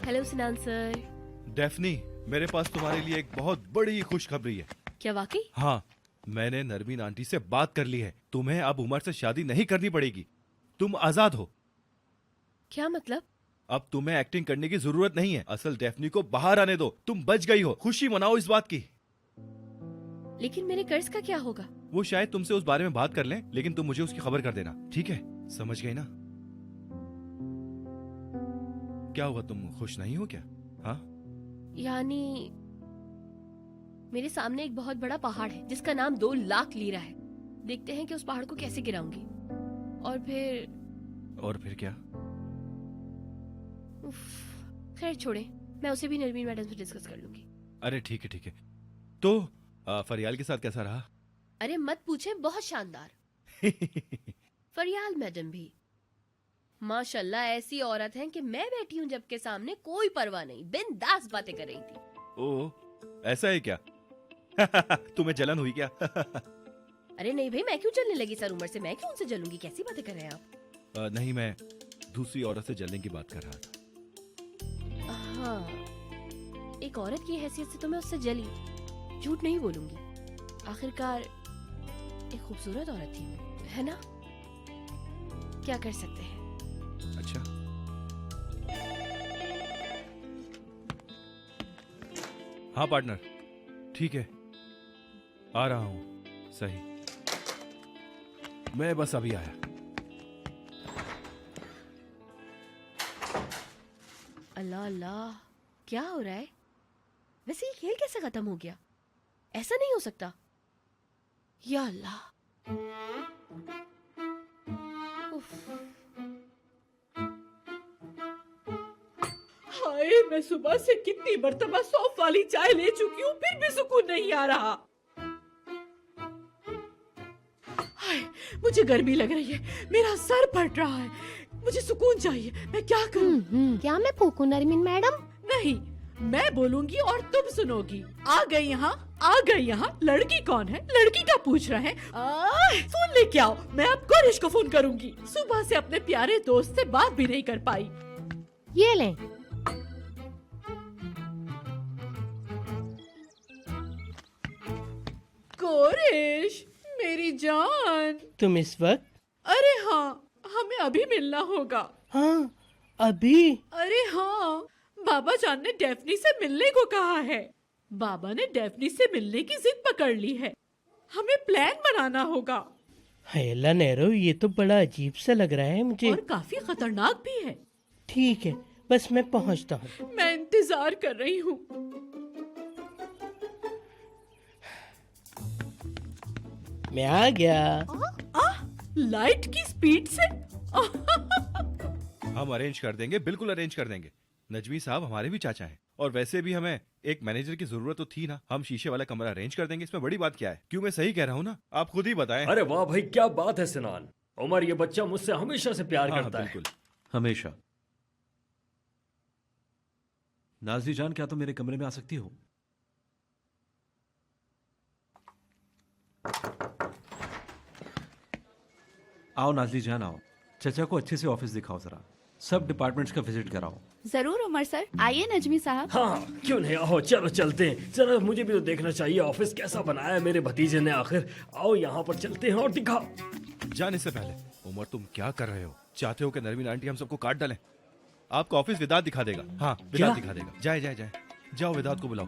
Hello सिनान sir. Daphne, मेरे पास तुम्हारे लिए एक बहुत बड़ी खुशखबरी है। क्या वाकई? हाँ, मैंने नरमीन आंटी से बात कर ली है। तुम्हें अब उमर से शादी नहीं करनी पड़ेगी। तुम आजाद हो। क्या मतलब? अब तुम्हें एक्टिंग करने की जरूरत नहीं है। असल डेफनी को बाहर आने दो। तुम बच गई हो। खुशी मनाओ इस बात की। लेकिन मेरे कर्ज का क्या होगा? वो शायद तुमसे उस बारे में बात कर लें, लेकिन तुम मुझे उसकी खबर कर देना, ठीक है? समझ गई ना? क्या हुआ, तुम खुश नहीं हो क्या? हाँ? यानी मेरे सामने एक बहुत बड़ा पहाड़ है जिसका नाम 2 लाख लीरा है। देखते हैं कि उस पहाड़ को कैसे गिराऊंगी। और फिर क्या? उफ, खैर छोड़े, मैं उसे भी नरमीन मैडम से डिस्कस कर लूंगी। अरे ठीक है ठीक है। तो फरियाल के साथ कैसा रहा? अरे मत पूछे, बहुत शानदार। फरियाल मैडम भी माशाल्लाह ऐसी औरत हैं कि मैं बैठी हूँ जब के सामने कोई परवाह नहीं, बिंदास बातें कर रही थी। ओ, ऐसा है क्या? तुम्हें जलन हुई क्या? अरे नहीं भाई, मैं क्यों जलने लगी सर उमर से? मैं क्यों उनसे जलूंगी? कैसी बातें कर रहे हैं आप? नहीं, मैं दूसरी औरत से जलने की बात कर रहा था। हाँ, एक औरत की हैसियत से तो मैं उससे जली। झूठ नहीं बोलूंगी, आखिरकार एक खूबसूरत औरत थी वो, है ना? क्या कर सकते हैं। अच्छा, हाँ पार्टनर, ठीक है, आ रहा हूँ। सही, मैं बस अभी आया। अल्लाह अल्लाह, क्या हो रहा है? वैसे ये खेल कैसे खत्म हो गया? ऐसा नहीं हो सकता। या अल्लाह। उफ। हाय, मैं सुबह से कितनी मर्तबा सौंफ वाली चाय ले चुकी हूँ, फिर भी सुकून नहीं आ रहा। हाय, मुझे गर्मी लग रही है, मेरा सर फट रहा है, मुझे सुकून चाहिए। मैं क्या करूँ? क्या मैं फूकूं नरमीन मैडम? नहीं, मैं बोलूंगी और तुम सुनोगी। आ गई यहाँ, आ गई यहाँ। लड़की कौन है? लड़की का पूछ रहे हैं। फोन लेके आओ, मैं अब कोरिश को फोन करूंगी। सुबह से अपने प्यारे दोस्त से बात भी नहीं कर पाई। ये लें। कोरिश, मेरी जान। तुम इस वक्त? अरे हाँ, हमें अभी मिलना होगा। हाँ, अभी? अरे हाँ, बाबा जान ने डेफनी से मिलने को कहा है। बाबा ने डेफनी से मिलने की जिद पकड़ ली है। हमें प्लान बनाना होगा। हेला नेरो, ये तो बड़ा अजीब सा लग रहा है मुझे। और काफी खतरनाक भी है। ठीक है, बस मैं पहुंचता हूँ। मैं इंतजार कर रही हूँ। मैं आ गया। लाइट की स्पीड से। हम अरेंज कर देंगे, बिल्कुल अरेंज कर देंगे। नजमी साहब हमारे भी चाचा हैं, और वैसे भी हमें एक मैनेजर की जरूरत तो थी ना। हम शीशे वाला कमरा अरेंज कर देंगे, इसमें बड़ी बात क्या है? क्यों, मैं सही कह रहा हूँ ना? आप खुद ही बताएं। अरे वाह भाई, क्या बात है सिनान। उमर, ये बच्चा मुझसे हमेशा से प्यार हाँ, करता है। बिल्कुल। हमेशा। नाज़री जान, क्या तुम मेरे कमरे में आ सकती हो? आओ नाज़री जान, आओ। चचा को अच्छे से ऑफिस दिखाओ, जरा सब डिपार्टमेंट्स का विजिट कराओ। जरूर उमर सर, आइए नजमी साहब। हाँ, क्यों नहीं, आओ चलो चलते हैं। जरा मुझे भी तो देखना चाहिए ऑफिस कैसा बनाया है मेरे भतीजे ने। आखिर आओ यहाँ पर चलते हैं और दिखाओ। जाने से पहले उमर, तुम क्या कर रहे हो? चाहते हो कि नरमीन आंटी हम सबको काट डालें? आपका ऑफिस विदात दिखा देगा। हाँ, विदात दिखा देगा। जाए जाए जाए, जाओ विदात को बुलाओ।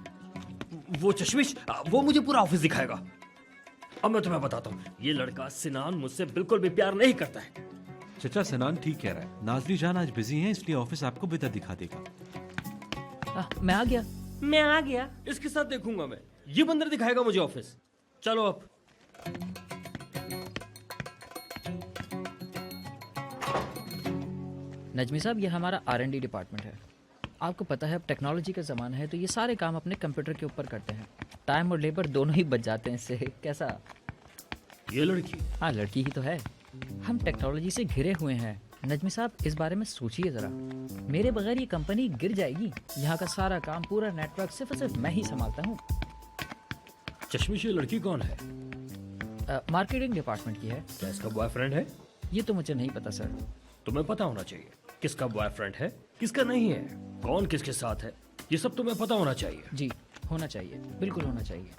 वो चश्मिश, वो मुझे पूरा ऑफिस दिखाएगा। अब मैं तुम्हें बताता हूँ, ये लड़का सिनान मुझसे बिल्कुल भी प्यार नहीं करता है। चचा, सिनान ठीक कह रहा है। नाज़री जान आज बिजी हैं, इसलिए ऑफिस आपको बेहतर दिखा देगा। मैं आ गया। मैं आ गया, इसके साथ देखूंगा मैं। ये बंदर दिखाएगा मुझे ऑफिस। चलो अब। नजमी साहब, ये हमारा R&D डिपार्टमेंट है। आपको पता है अब टेक्नोलॉजी का ज़माना है, तो ये सारे काम अपने कंप्यूटर के ऊपर करते हैं। टाइम और लेबर दोनों ही बच जाते हैं इससे। कैसा? ये लड़की? हाँ, लड़की ही तो है। हम टेक्नोलॉजी से घिरे हुए हैं। नजमी साहब, इस बारे में सोचिए ज़रा। मेरे बगैर ये कंपनी गिर जाएगी। यहाँ का सारा काम, पूरा नेटवर्क सिर्फ और सिर्फ मैं ही संभालता हूँ। चश्मिश, ये लड़की कौन है? मार्केटिंग डिपार्टमेंट की है। क्या इसका बॉयफ्रेंड है? ये तो मुझे नहीं पता सर। तुम्हें पता होना चाहिए किसका बॉयफ्रेंड है, किसका नहीं है। कौन किसके साथ है ये सब तुम्हें पता होना चाहिए। जी होना चाहिए, बिल्कुल होना चाहिए।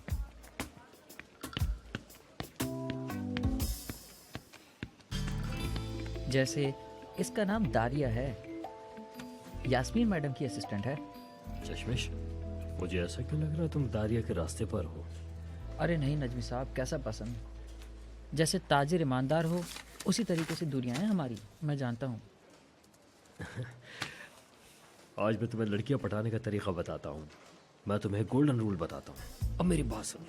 जैसे इसका नाम दारिया है, यास्मीन मैडम की असिस्टेंट है। चश्मिश, मुझे ऐसा क्यों लग रहा है तुम दारिया के रास्ते पर हो? अरे नहीं नजमी साहब, कैसा पसंद। जैसे ताजिर ईमानदार हो उसी तरीके से दूरियां हैं हमारी, मैं जानता हूँ। आज मैं तुम्हें लड़कियां पटाने का तरीका बताता हूँ। मैं तुम्हें गोल्डन रूल बताता हूँ। अब मेरी बात सुनो,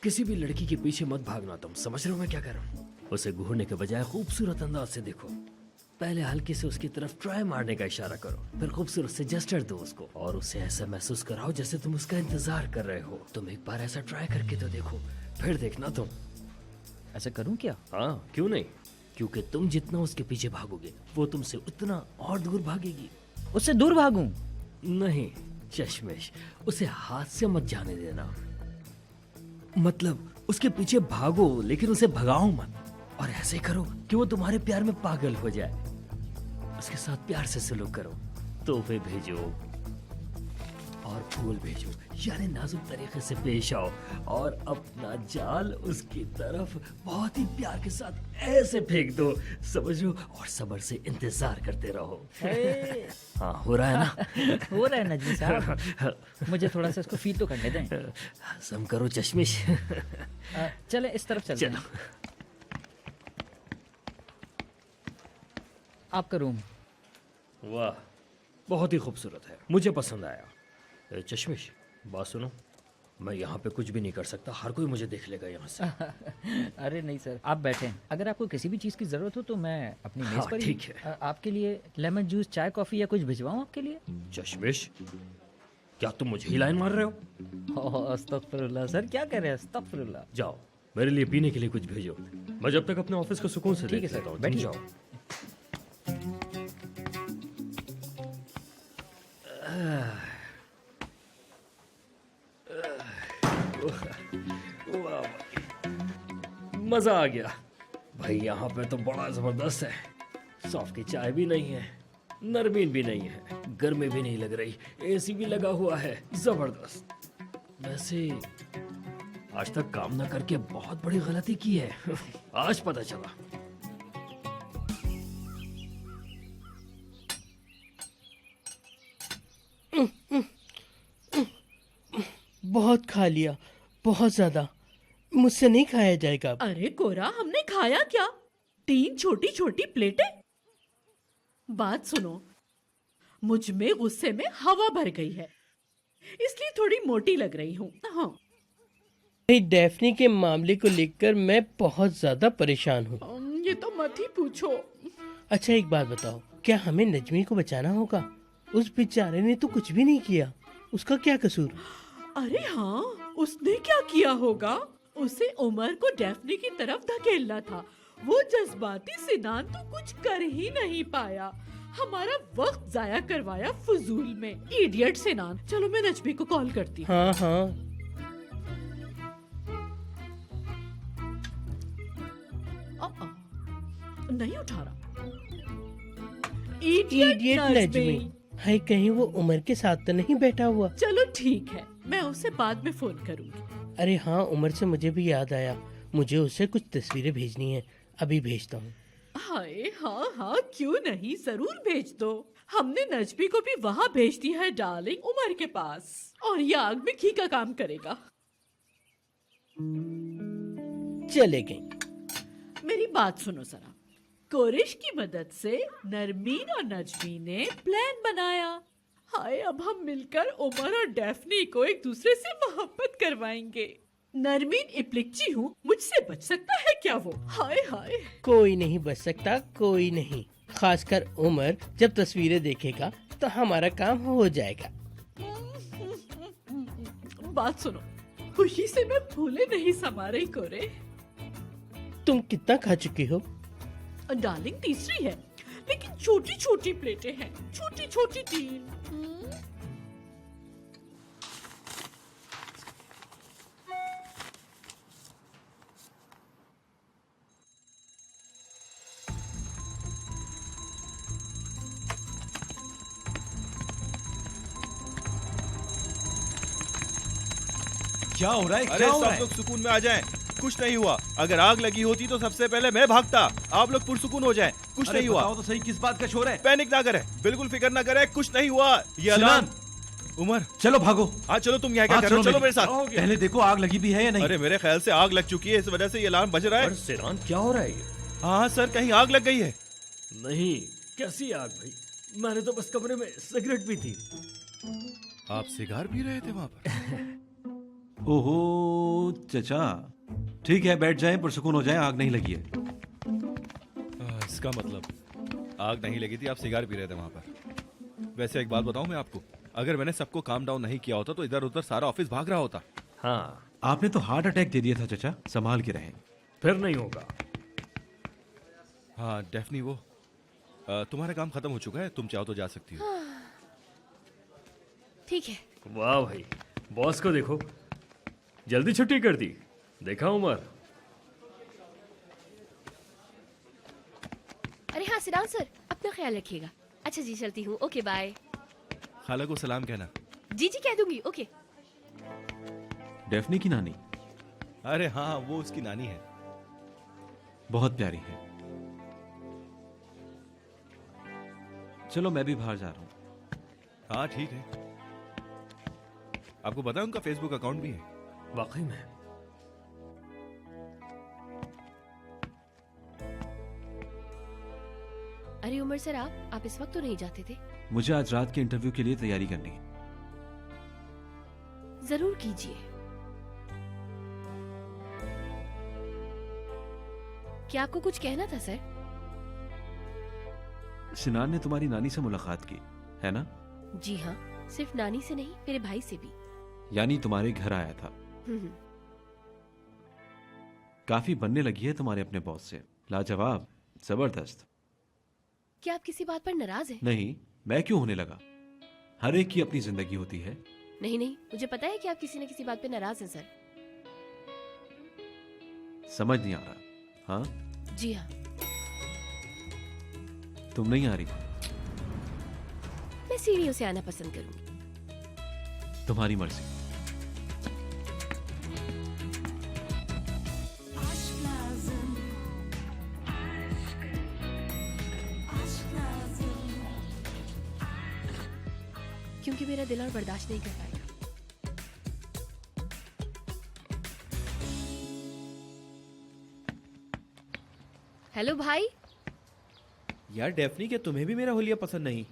किसी भी लड़की के पीछे मत भागना। तुम समझ रहे हो मैं क्या कर रहा हूँ? उसे घूरने के बजाय खूबसूरत अंदाज से देखो। पहले हल्के से उसकी तरफ ट्राई मारने का इशारा करो, फिर खूबसूरत से जेस्चर दो उसको और उसे ऐसा महसूस कराओ जैसे तुम उसका इंतजार कर रहे हो। तुम एक बार ऐसा ट्राई करके तो देखो, फिर देखना तुम। ऐसा करूँ क्या? हाँ, क्यों नहीं? क्योंकि तुम जितना उसके पीछे भागोगे वो तुमसे उतना और दूर भागेगी। उससे दूर भागूं? नहीं चश्मिश, उसे हाथ से मत जाने देना। मतलब उसके पीछे भागो लेकिन उसे भगाओ मत, और ऐसे करो कि वो तुम्हारे प्यार में पागल हो जाए। उसके साथ प्यार से सलूक करो, तोहफे भेजो और फूल भेजो, यानी नाजुक तरीके से पेश आओ और अपना जाल उसकी तरफ बहुत ही प्यार के साथ ऐसे फेंक दो, समझो, और सब्र से इंतजार करते रहो। हाँ, हो रहा है ना? हो रहा है नजमी साहब, मुझे थोड़ा सा इसको फील तो करने दें। सम करो चश्मिश। चले इस तरफ चलते चलो। हैं। आपका रूम। वाह, बहुत ही खूबसूरत है, मुझे पसंद आया। चश्मिश, बात सुनो, मैं यहाँ पे कुछ भी नहीं कर सकता, हर कोई मुझे देख लेगा यहाँ से। अरे नहीं सर, आप बैठें। अगर आपको किसी भी चीज़ की ज़रूरत हो तो मैं अपनी मेज़ हाँ, पर ही ठीक है। आपके लिए लेमन जूस, चाय, कॉफ़ी या कुछ भिजवाऊँ आपके लिए? चश्मिश, क्या तुम मुझे ही लाइन मार रहे हो? अस्तगफिरुल्लाह सर, क्या कह रहे हैं? अस्तगफिरुल्लाह। जाओ, मेरे लिए पीने के लिए कुछ भेजो, मैं जब तक अपने ऑफिस को सुकून से ठीक है देख सर, लेता हूँ। तुम बैठिए। जाओ। वाह, मजा आ गया भाई, यहाँ पे तो बड़ा जबरदस्त है। सॉफ्ट की चाय भी नहीं है, नरमीन भी नहीं है, गर्मी भी नहीं लग रही, एसी भी लगा हुआ है, जबरदस्त। वैसे आज तक काम ना करके बहुत बड़ी गलती की है। आज पता चला। बहुत खा लिया, बहुत ज्यादा। मुझसे नहीं खाया जाएगा अब। अरे कोरा, हमने खाया क्या? 3 छोटी छोटी प्लेटें। बात सुनो, मुझ में गुस्से में हवा भर गई है, इसलिए थोड़ी मोटी लग रही हूँ। हाँ, भाई, डैफ्नी के मामले को लेकर मैं बहुत ज्यादा परेशान हूँ। ये तो मत ही पूछो। अच्छा एक बात बताओ, क्या हमें नजमी को बचाना होगा? उस बेचारे ने तो कुछ भी नहीं किया, उसका क्या कसूर? अरे हाँ, उसने क्या किया होगा? उसे उमर को डैफ्नी की तरफ धकेलना था। वो जज्बाती सिनान तो कुछ कर ही नहीं पाया, हमारा वक्त जाया करवाया फजूल में। इडियट सिनान। चलो मैं नजमी को कॉल करती हूँ। हाँ हाँ, नहीं उठा रहा। इडियट नजमी। हाय, कहीं वो उमर के साथ तो नहीं बैठा हुआ? चलो ठीक है, मैं उसे बाद में फोन करूंगी। अरे हाँ, उमर से मुझे भी याद आया, मुझे उससे कुछ तस्वीरें भेजनी है, अभी भेजता हूँ। हाय, हाँ हाँ, क्यों नहीं, जरूर भेज दो। हमने नजमी को भी वहाँ भेज दिया है डार्लिंग, उमर के पास, और ये आग में घी का काम करेगा। चले गई। मेरी बात सुनो जरा। कोरिश की मदद से नरमीन और नजमी ने प्लान बनाया। हाय, अब हम मिलकर उमर और डैफ्नी को एक दूसरे से मोहब्बत करवाएंगे। नरमीन इप्लिक्ची हूँ, मुझसे बच सकता है क्या वो? हाय हाय। कोई नहीं बच सकता, कोई नहीं। खासकर उमर जब तस्वीरें देखेगा तो हमारा काम हो जाएगा। बात सुनो, खुशी से मैं फूले नहीं समा रही कोरे। तुम कितना खा चुकी हो? डार्लिंग तीसरी है, लेकिन छोटी छोटी प्लेटें हैं, छोटी छोटी 3। क्या हो रहा है? अरे क्या हो रहा सब है? लोग सुकून में आ जाएं। कुछ नहीं हुआ। अगर आग लगी होती तो सबसे पहले मैं भागता। आप लोग पुरसुकून हो जाएं। कुछ अरे नहीं हुआ। बताओ तो सही, किस बात का शोर है? पैनिक ना करें, बिल्कुल फिक्र ना करें, कुछ नहीं हुआ। ये अलार्म। उमर, चलो भागो। हाँ चलो, तुम यहाँ क्या हाँ, कर रहे हो? चलो मेरे साथ। पहले देखो आग लगी भी है या नहीं। अरे मेरे ख्याल से आग लग चुकी है, इस वजह से ये अलार्म बज रहा है। सिरान क्या हो रहा है ये? हाँ सर, कहीं आग लग गई है। नहीं, कैसी आग भाई? मैंने तो बस कमरे में सिगरेट भी थी। आप सिगार पी रहे थे वहाँ पर? ओहो चचा, ठीक है बैठ जाएं, पुरसुकून हो जाएं, आग नहीं लगी है। इसका मतलब आग नहीं लगी थी, आप सिगार पी रहे थे वहाँ पर। वैसे एक बात बताऊं मैं आपको, अगर मैंने सबको काम डाउन नहीं किया होता तो इधर उधर सारा ऑफिस भाग रहा होता। हाँ, आपने तो हार्ट अटैक दे दिया था चचा, संभाल के रहें। फिर नहीं होगा। हाँ डेफनी, वो तुम्हारा काम खत्म हो चुका है, तुम चाहो तो जा सकती हो। ठीक है। वाह भाई, बॉस को देखो, जल्दी छुट्टी कर दी। देखा उमर? अरे हाँ सिराज सर, अपना ख्याल रखिएगा। अच्छा जी, चलती हूँ। Okay bye. खाला को सलाम कहना। जी जी कह दूंगी। ओके। डेफनी की नानी अरे हाँ, वो उसकी नानी है। बहुत प्यारी है। चलो मैं भी बाहर जा रहा हूँ। हाँ ठीक है। आपको पता है उनका फेसबुक अकाउंट भी है? वाकई में? अरे उमर सर, आप इस वक्त तो नहीं जाते थे? मुझे आज रात के इंटरव्यू के लिए तैयारी करनी है। जरूर कीजिए। क्या आपको कुछ कहना था सर? सिनान ने तुम्हारी नानी से मुलाकात की है ना? जी हाँ, सिर्फ नानी से नहीं, मेरे भाई से भी। यानी तुम्हारे घर आया था। हम्म। काफी बनने लगी है तुम्हारे अपने बॉस से। लाजवाब, जबरदस्त। क्या आप किसी बात पर नाराज हैं? नहीं, मैं क्यों होने लगा? हर एक की अपनी जिंदगी होती है। नहीं नहीं, मुझे पता है कि आप किसी न किसी बात पे नाराज हैं सर। समझ नहीं आ रहा। हाँ, जी हाँ। तुम नहीं आ रही? मैं सीढ़ियों से आना पसंद करूंगी। तुम्हारी मर्जी। क्योंकि मेरा दिल और बर्दाश्त नहीं कर पाएगा। हेलो भाई। यार डेफनी, क्या तुम्हें भी मेरा होलिया पसंद नहीं?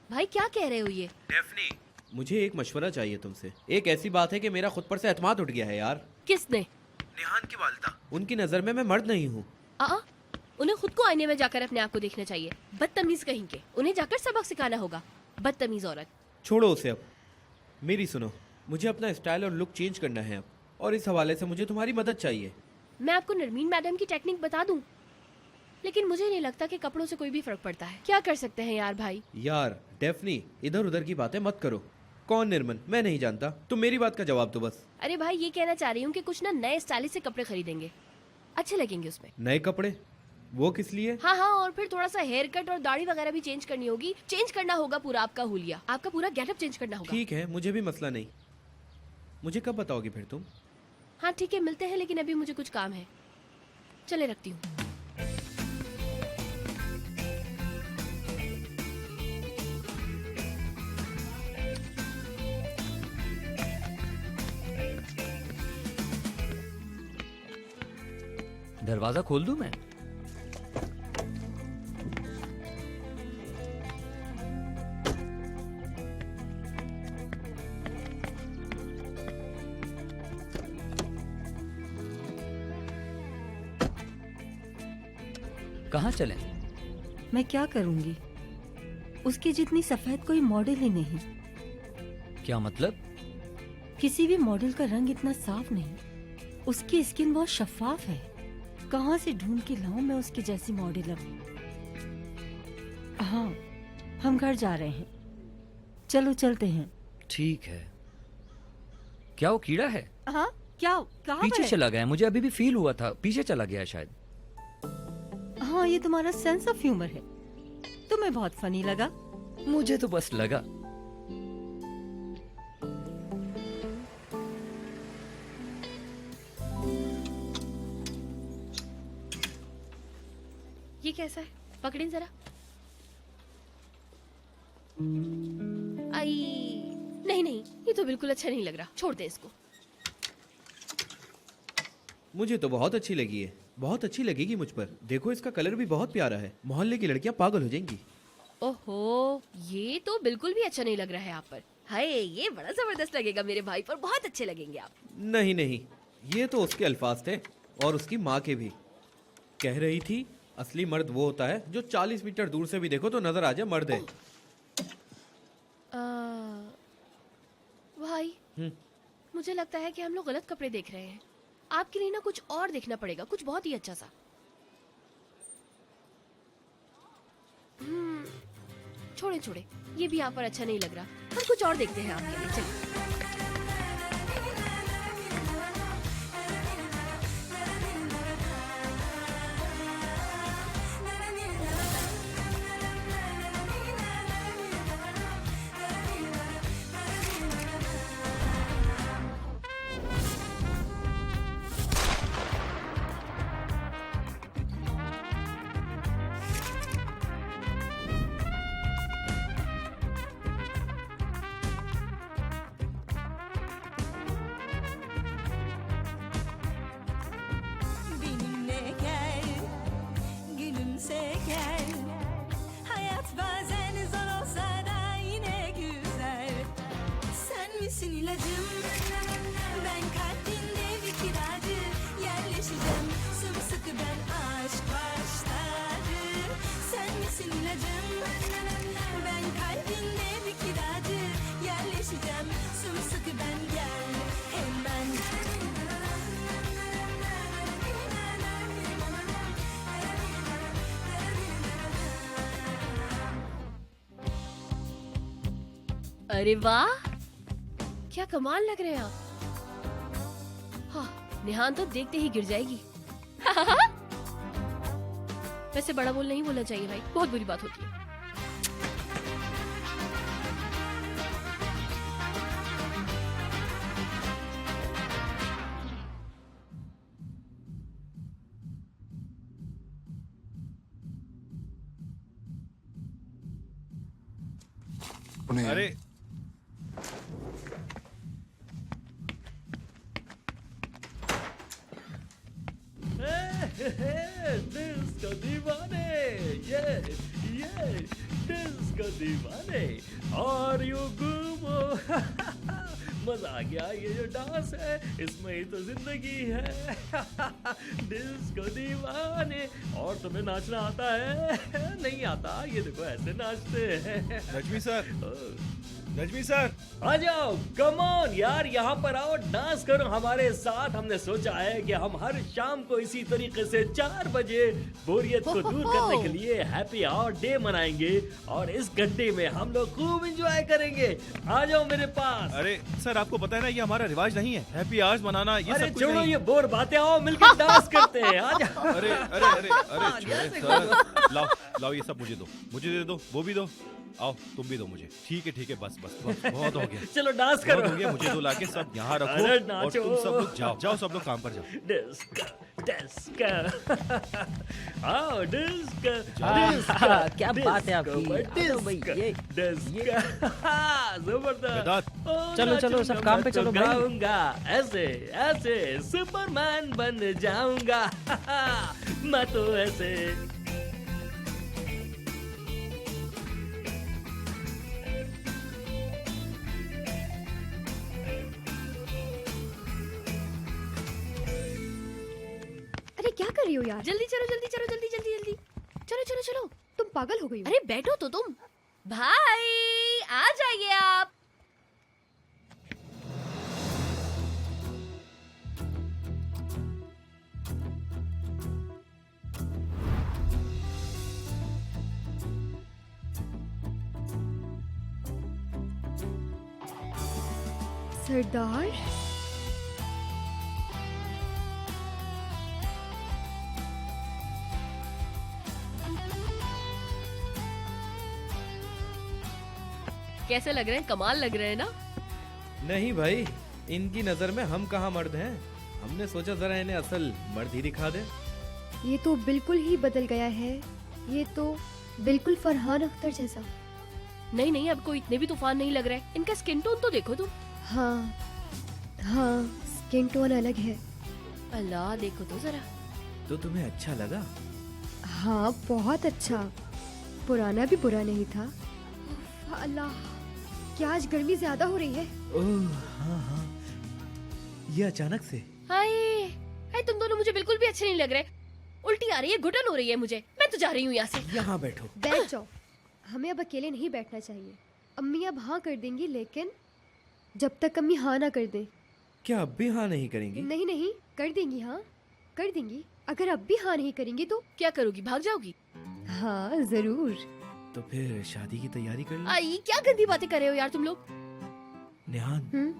भाई क्या कह रहे हो ये? डेफनी, मुझे एक मशवरा चाहिए तुमसे। एक ऐसी बात है कि मेरा खुद पर से एतमाद उठ गया है यार। किसने? निहान की वालिदा। उनकी नजर में मैं मर्द नहीं हूँ। उन्हें खुद को आईने में जाकर अपने आप को देखना चाहिए। बदतमीज कहीं के, उन्हें जाकर सबक सिखाना होगा। बदतमीज औरत। छोड़ो उसे अब। मेरी सुनो, मुझे अपना स्टाइल और लुक चेंज करना है अब, और इस हवाले से मुझे तुम्हारी मदद चाहिए। मैं आपको नरमीन मैडम की टेक्निक बता दूं, लेकिन मुझे नहीं लगता कि कपड़ों से कोई भी फर्क पड़ता है। क्या कर सकते हैं यार भाई? यार डेफनी, इधर उधर की बातें मत करो। कौन निर्मल? मैं नहीं जानता। तुम मेरी बात का जवाब दो बस। अरे भाई, ये कहना चाह रही हूँ कि कुछ ना नए स्टाइलिश से कपड़े खरीदेंगे, अच्छे लगेंगे उसमें। नए कपड़े? वो किस लिए? हाँ हाँ, और फिर थोड़ा सा हेयर कट और दाढ़ी वगैरह भी चेंज करनी होगी। चेंज करना होगा पूरा आपका हुलिया, आपका पूरा गेटअप चेंज करना होगा। ठीक है, मुझे भी मसला नहीं। मुझे कब बताओगी फिर तुम? हाँ ठीक है, मिलते हैं, लेकिन अभी मुझे कुछ काम है। चले, रखती हूँ। दरवाजा खोल दूं मैं? कहाँ चलें? मैं क्या करूंगी? उसकी जितनी सफेद कोई मॉडल ही नहीं। क्या मतलब? किसी भी मॉडल का रंग इतना साफ नहीं। उसकी स्किन बहुत शफाफ है। कहाँ से ढूंढ के लाऊं मैं उसकी जैसी मॉडल अब? हाँ, हम घर जा रहे हैं। चलो चलते हैं। ठीक है। क्या वो कीड़ा है? हाँ, क्या? कहाँ पीछे पर है? चला गया है, मुझे अभी भी फील हुआ था पीछे चला गया है शायद। हाँ, ये तुम्हारा सेंस ऑफ ह्यूमर है। तुम्हें बहुत फनी लगा। मुझे तो बस लगा। कैसा है? पकड़ें जरा। आई नहीं नहीं, ये तो बिल्कुल अच्छा नहीं लग रहा, छोड़ दे इसको। मुझे तो बहुत अच्छी लगी है, बहुत अच्छी लगेगी मुझ पर। देखो इसका कलर भी बहुत प्यारा है, मोहल्ले की लड़कियां पागल हो जाएंगी। ओहो, ये तो बिल्कुल भी अच्छा नहीं लग रहा है आप पर। हाय, ये बड़ा जबरदस्त लगेगा मेरे भाई पर, बहुत अच्छे लगेंगे आप। नहीं नहीं, ये तो उसके अल्फाज थे और उसकी माँ के भी। कह रही थी असली मर्द वो होता है जो 40 मीटर दूर से भी देखो तो नजर आ जाए मर्द है। भाई, मुझे लगता है कि हम लोग गलत कपड़े देख रहे हैं। आपके लिए ना कुछ और देखना पड़ेगा, कुछ बहुत ही अच्छा सा। छोड़े छोड़े, ये भी यहाँ पर अच्छा नहीं लग रहा। हम कुछ और देखते हैं आपके लिए, चलिए। Benimle gel, gülümse gel. Hayat bazen zor olsa da yine güzel. Sen misin ilacım? Ben kalbinde bir kiracı. Yerleşeceğim sımsıkı ben aşk başları. Sen misin ilacım? Ben kalbinde bir kiracı. Yerleşeceğim sımsıkı ben gel hemen. अरे वाह, क्या कमाल लग रहे हैं आप। हाँ, निहान तो देखते ही गिर जाएगी। वैसे बड़ा बोल नहीं बोलना चाहिए भाई, बहुत बुरी बात होती है। अरे डिस्को दीवाने, ये डिस्को दीवाने और यू घूमो। मजा आ गया, ये जो डांस है इसमें ही तो जिंदगी है। डिस्को दीवाने। और तुम्हें नाचना आता है? नहीं आता? ये देखो ऐसे नाचते हैं। नजमी सर, नजमी सर, आ जाओ, कम ऑन यार, यहाँ पर आओ, डांस करो हमारे साथ। हमने सोचा है कि हम हर शाम को इसी तरीके से 4 बजे बोरियत को दूर करने के लिए हैप्पी आवर डे मनाएंगे और इस गड्ढे में हम लोग खूब एंजॉय करेंगे। आ जाओ मेरे पास। अरे सर, आपको पता है ना ये हमारा रिवाज नहीं है, हैप्पी आवर्स मनाना ये अरे सब कुछ छोड़ो नहीं। ये बोर बातें, आओ मिलकर डांस करते हैं। आ जाओ। अरे अरे अरे अरे छोड़े सर, लाओ लाओ ये सब मुझे दो, मुझे दे दो, वो भी दो। आओ तुम भी दो मुझे। ठीक है ठीक है, बस बस बस, बहुत हो गया। चलो डांस बहुत करो। हो गया, मुझे दो लाके सब यहाँ रखो अरे और नाचो। तुम सब लोग जाओ जाओ, सब लोग काम पर जाओ। Disco disco. आओ डिस्को क्या बात है आपकी। आ जाओ भाई, ये डिस्को। जबरदस्त। वेदांत, चलो, चलो, सब काम पे चलो भाई। गाऊंगा ऐसे ऐसे, सुपरमैन बन जाऊंगा। मैं तो ऐसे। अरे क्या कर रही हो यार? जल्दी चलो जल्दी चलो, जल्दी जल्दी जल्दी, चलो चलो चलो। तुम पागल हो गई हो? अरे बैठो तो तुम। भाई आ जाइए आप। सरदार, कैसे लग रहे हैं? कमाल लग रहे हैं ना। नहीं भाई, इनकी नजर में हम कहाँ मर्द हैं। हमने सोचा जरा इन्हें असल मर्द ही दिखा दे। ये तो बिल्कुल ही बदल गया है। ये तो बिल्कुल फरहान अख्तर जैसा। नहीं नहीं, अब कोई इतने भी तूफान नहीं लग रहा है। इनका स्किन टोन तो देखो तुम। हाँ हाँ, स्किन टोन अलग है। अल्लाह, देखो तो जरा। तो तुम्हें अच्छा लगा? हाँ बहुत अच्छा, पुराना भी बुरा नहीं था। उफ, अल्लाह, क्या आज गर्मी ज्यादा हो रही है? ओह हाँ हाँ, ये अचानक से। हाय हाय, तुम दोनों मुझे बिल्कुल भी अच्छे नहीं लग रहे। उल्टी आ रही है, घुटन हो रही है मुझे। मैं तो जा रही हूँ यहाँ से। यहाँ बैठो। बैठ जाओ, हमें अब अकेले नहीं बैठना चाहिए। अम्मी अब हाँ कर देंगी, लेकिन जब तक अम्मी हाँ ना कर दे। क्या अब भी हाँ नहीं करेंगी? नहीं नहीं, कर देंगी, हाँ कर देंगी। अगर अब भी हाँ नहीं करेंगी तो क्या करोगी, भाग जाओगी? हाँ जरूर। तो फिर शादी की तैयारी कर लो। आई, क्या गंदी बातें कर रहे हो यार तुम लोग। निहान,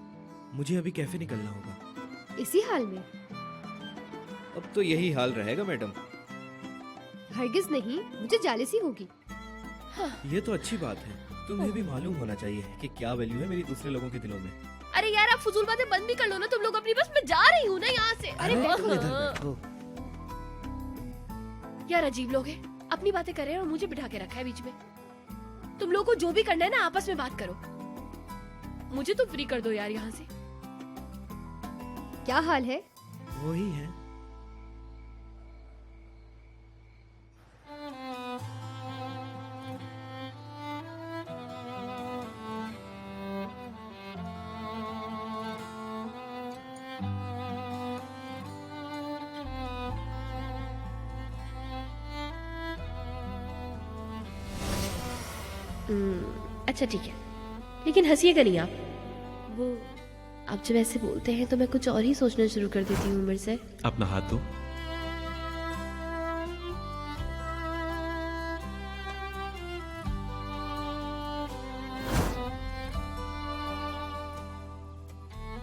मुझे अभी कैफे निकलना होगा। इसी हाल में? अब तो यही हाल रहेगा मैडम। हरगिज नहीं, मुझे जालिसी होगी। ये तो अच्छी बात है। तुम्हें भी मालूम होना चाहिए कि क्या वैल्यू है मेरी दूसरे लोगों के दिलों में। अरे यार, आप फजूल बातें बंद भी कर लो ना तुम लोग अपनी। बस मैं जा रही हूँ ना यहाँ से। अरे तुम इधर बैठो। यार अजीब लोग हैं, अपनी बातें कर रहे हैं और मुझे बिठा के रखा है बीच में। तुम लोगों को जो भी करना है ना, आपस में बात करो। मुझे तो फ्री कर दो यार यहाँ से। क्या हाल है? वही है। अच्छा ठीक है, लेकिन हंसिएगा नहीं आप। वो आप जब ऐसे बोलते हैं तो मैं कुछ और ही सोचना शुरू कर देती हूँ उम्र से। अपना हाथ दो।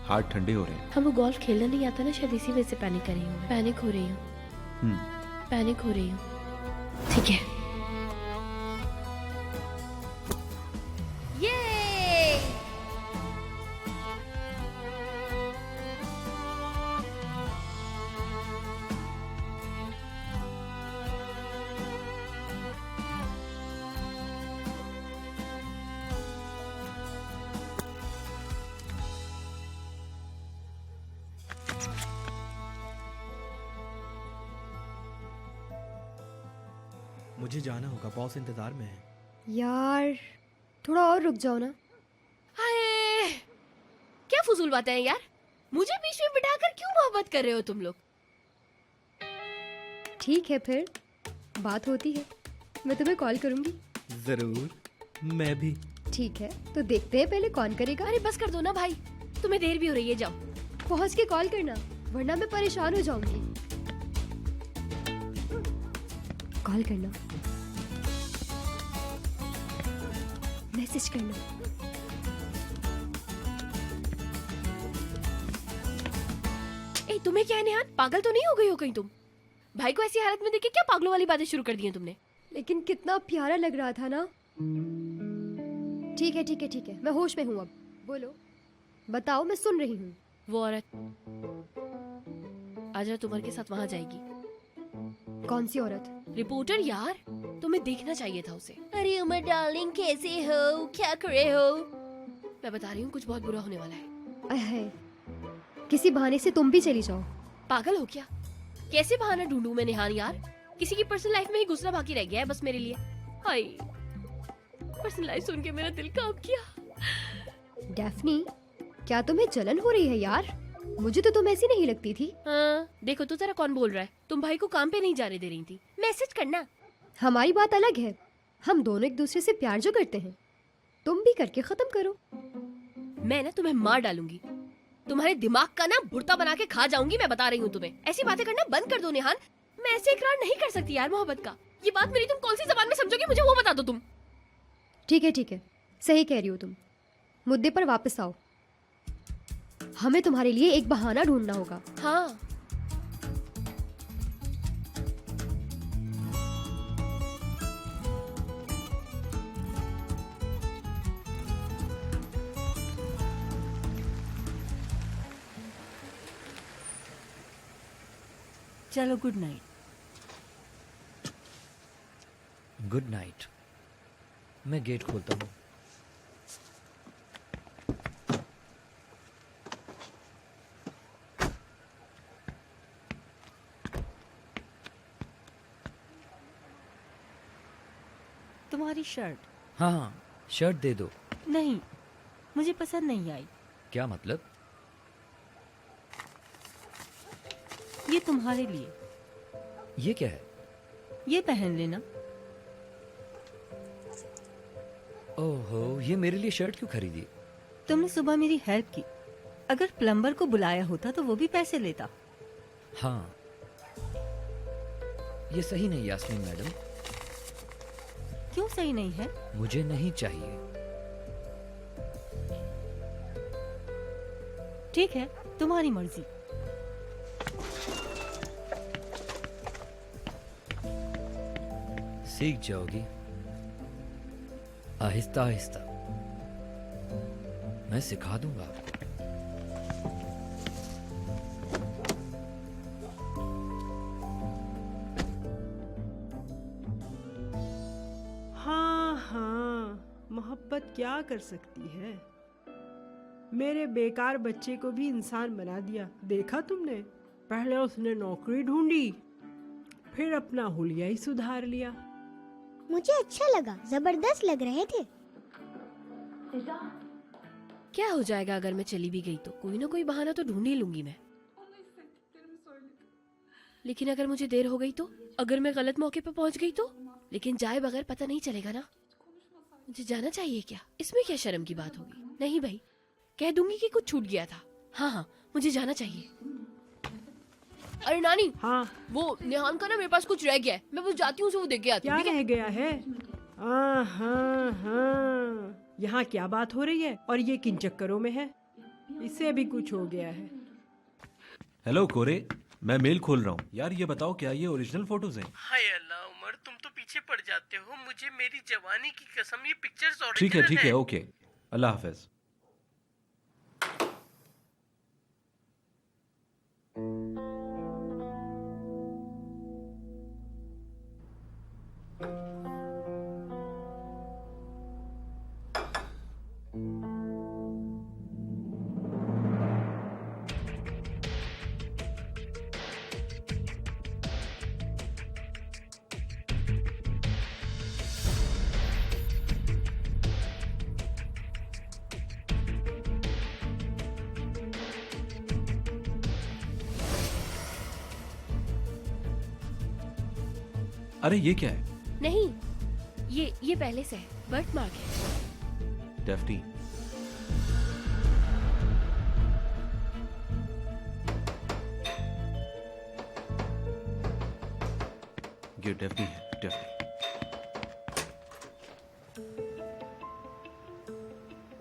हाथ ठंडे हो रहे हैं। हमको गोल्फ खेलना नहीं आता ना, शायद इसी वजह से पैनिक कर रही हूँ। पैनिक हो रही हूँ। पैनिक हो रही हूँ। ठीक है। ये मुझे जाना होगा, बॉस इंतजार में है। यार थोड़ा और रुक जाओ ना। हाय, क्या फजूल बातें हैं यार। मुझे बीच में बिठाकर क्यों मोहब्बत कर रहे हो तुम लोग? ठीक है, फिर बात होती है। मैं तुम्हें कॉल करूंगी। जरूर, मैं भी। ठीक है, तो देखते हैं पहले कौन करेगा। अरे बस कर दो ना भाई, तुम्हें देर भी हो रही है। जाओ, पहुंच के कॉल करना, वरना मैं परेशान हो जाऊंगी। कॉल करना, मैसेज करना। ए, तुम्हें क्या है निहान, पागल तो नहीं हो गई हो कहीं तुम? भाई को ऐसी हालत में देख के क्या पागलों वाली बातें शुरू कर दी हैं तुमने? लेकिन कितना प्यारा लग रहा था ना। ठीक है ठीक है ठीक है, मैं होश में हूँ अब। बोलो, बताओ, मैं सुन रही हूँ। वो औरत आज रात उमर के साथ वहां जाएगी। कौन सी औरत? रिपोर्टर यार, तुम्हें देखना चाहिए था उसे। अरे उमर डार्लिंग, कैसे हो, क्या कर रहे हो? मैं बता रही हूँ, कुछ बहुत बुरा होने वाला है। अहे, किसी बहाने से तुम भी चली जाओ। पागल हो क्या? कैसे बहाना ढूंढूं मैं निहान यार? किसी की पर्सनल लाइफ में ही घुसना बाकी रह गया है बस मेरे लिए। हाय, पर्सनल लाइफ सुन के मेरा दिल कांप गया। डैफ्नी, क्या तुम्हें जलन हो रही है यार? मुझे तो तुम ऐसी नहीं लगती थी। हाँ, देखो तो जरा कौन बोल रहा है। तुम भाई को काम पे नहीं जाने दे रही थी। मैसेज करना। हमारी बात अलग है, हम दोनों एक दूसरे से प्यार जो करते हैं, तुम भी करके खत्म करो। मैं ना तुम्हें मार डालूंगी, तुम्हारे दिमाग का ना भुर्ता बना के खा जाऊंगी। मैं बता रही हूँ तुम्हें। ऐसी बातें करना बंद कर दो निहान। मैं ऐसे इकरार नहीं कर सकती यार मोहब्बत का। ये बात मेरी तुम कौन सी जबान में समझोगे, मुझे वो बता दो तुम। ठीक है, सही कह रही हो तुम। मुद्दे पर वापस आओ। हमें तुम्हारे लिए एक बहाना ढूंढना होगा। हाँ, चलो, गुड नाइट। Good night. मैं गेट खोलता हूँ। तुम्हारी शर्ट? हाँ हाँ, शर्ट दे दो। नहीं, मुझे पसंद नहीं आई। क्या मतलब? ये तुम्हारे लिए। ये क्या है? ये पहन लेना। ओहो, ये मेरे लिए शर्ट क्यों खरीदी? तुमने सुबह मेरी हेल्प की। अगर प्लम्बर को बुलाया होता तो वो भी पैसे लेता। हाँ, ये सही नहीं यास्मीन मैडम। क्यों सही नहीं है? मुझे नहीं चाहिए। ठीक है, तुम्हारी मर्जी। सीख जाओगी आहिस्ता आहिस्ता। मैं सिखा दूंगा। हाँ हाँ, मोहब्बत क्या कर सकती है। मेरे बेकार बच्चे को भी इंसान बना दिया। देखा तुमने? पहले उसने नौकरी ढूंढी, फिर अपना हुलिया ही सुधार लिया। मुझे अच्छा लगा, जबरदस्त लग रहे थे। क्या हो जाएगा अगर मैं चली भी गई तो? कोई ना कोई बहाना तो ढूंढ ही लूंगी मैं। लेकिन अगर मुझे देर हो गई तो? अगर मैं गलत मौके पर पहुंच गई तो? लेकिन जाए बगैर पता नहीं चलेगा ना। मुझे जाना चाहिए क्या? इसमें क्या शर्म की बात होगी? नहीं भाई, कह दूंगी कि कुछ छूट गया था। हाँ हाँ, मुझे जाना चाहिए। अरे नानी, हाँ, वो निहान का ना मेरे पास कुछ रह गया है। मैं बस जाती हूँ, उसे वो देख के आती क्या हूँ। ठीक है? रह गया है? हाँ हाँ, यहाँ क्या बात हो रही है? और ये किन चक्करों में है? इसे भी कुछ हो गया है। हेलो कोरे, मैं मेल खोल रहा हूँ। यार ये बताओ, क्या ये ओरिजिनल फोटोज हैं? हाय अल्लाह उमर, तुम तो पीछे पड़ जाते हो। मुझे मेरी जवानी की कसम, ये पिक्चर्स ठीक है, ओके। अल्लाह हाफिज। अरे ये क्या है? नहीं, ये पहले से है। बर्थ मार्क है। डेफ्नी। ये डेफ्नी है, डेफ्नी।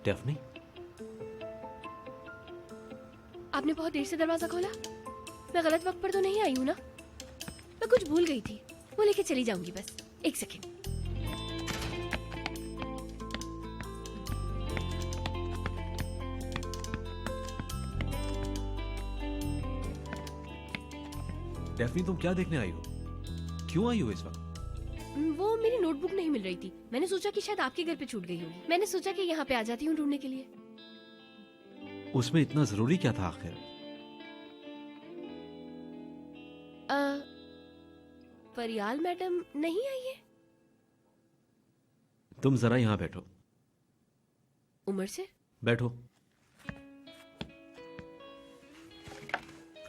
डेफ्नी, आपने बहुत देर से दरवाजा खोला। मैं गलत वक्त पर तो नहीं आई हूँ ना? मैं कुछ भूल गई थी, वो लेके चली जाऊंगी बस। एक सेकेंड। डेफ्नी तुम क्या देखने आई हो? क्यों आई हो इस वक्त? वो मेरी नोटबुक नहीं मिल रही थी। मैंने सोचा कि शायद आपके घर पे छूट गई होगी। मैंने सोचा कि यहाँ पे आ जाती हूँ ढूंढने के लिए। उसमें इतना जरूरी क्या था आखिर? परियाल मैडम नहीं आई है? तुम जरा यहाँ बैठो। उमर से बैठो,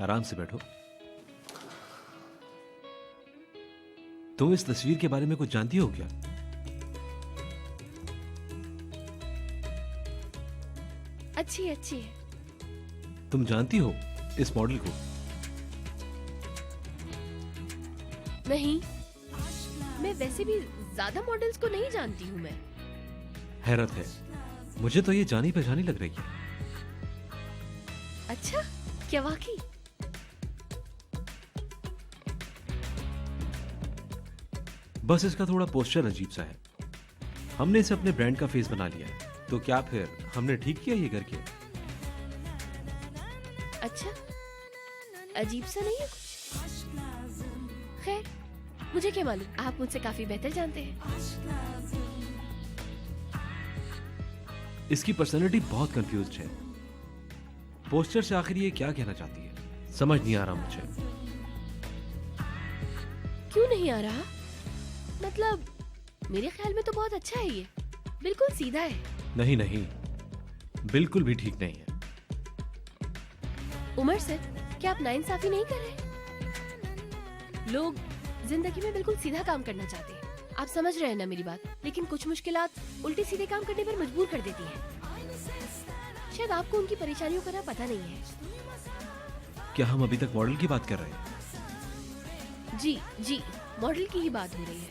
आराम से बैठो। तुम इस तस्वीर के बारे में कुछ जानती हो क्या? अच्छी है। तुम जानती हो इस मॉडल को? नहीं, मैं वैसे भी ज्यादा मॉडल्स को नहीं जानती हूँ मैं। हैरत है, मुझे तो ये जानी पहचानी लग रही है। अच्छा, क्या वाकई? बस इसका थोड़ा पोस्चर अजीब सा है। हमने इसे अपने ब्रांड का फेस बना लिया है। तो क्या फिर हमने ठीक किया ये करके? अच्छा, अजीब सा नहीं है कुछ? खैर, मुझे क्या मालूम, आप मुझसे काफी बेहतर जानते हैं। इसकी पर्सनैलिटी बहुत कंफ्यूज्ड है। पोस्टर से आखिर ये क्या कहना चाहती है, समझ नहीं आ रहा मुझे। क्यों नहीं आ रहा? मतलब मेरे ख्याल में तो बहुत अच्छा है ये, बिल्कुल सीधा है। नहीं नहीं, बिल्कुल भी ठीक नहीं है। उमर सर, क्या आप नाइंसाफी नहीं कर रहे? लोग जिंदगी में बिल्कुल सीधा काम करना चाहते हैं, आप समझ रहे हैं ना मेरी बात। लेकिन कुछ मुश्किलात उल्टे सीधे काम करने पर मजबूर कर देती हैं। शायद आपको उनकी परेशानियों का ना पता नहीं है। क्या हम अभी तक मॉडल की बात कर रहे हैं? जी जी, मॉडल की ही बात हो रही है।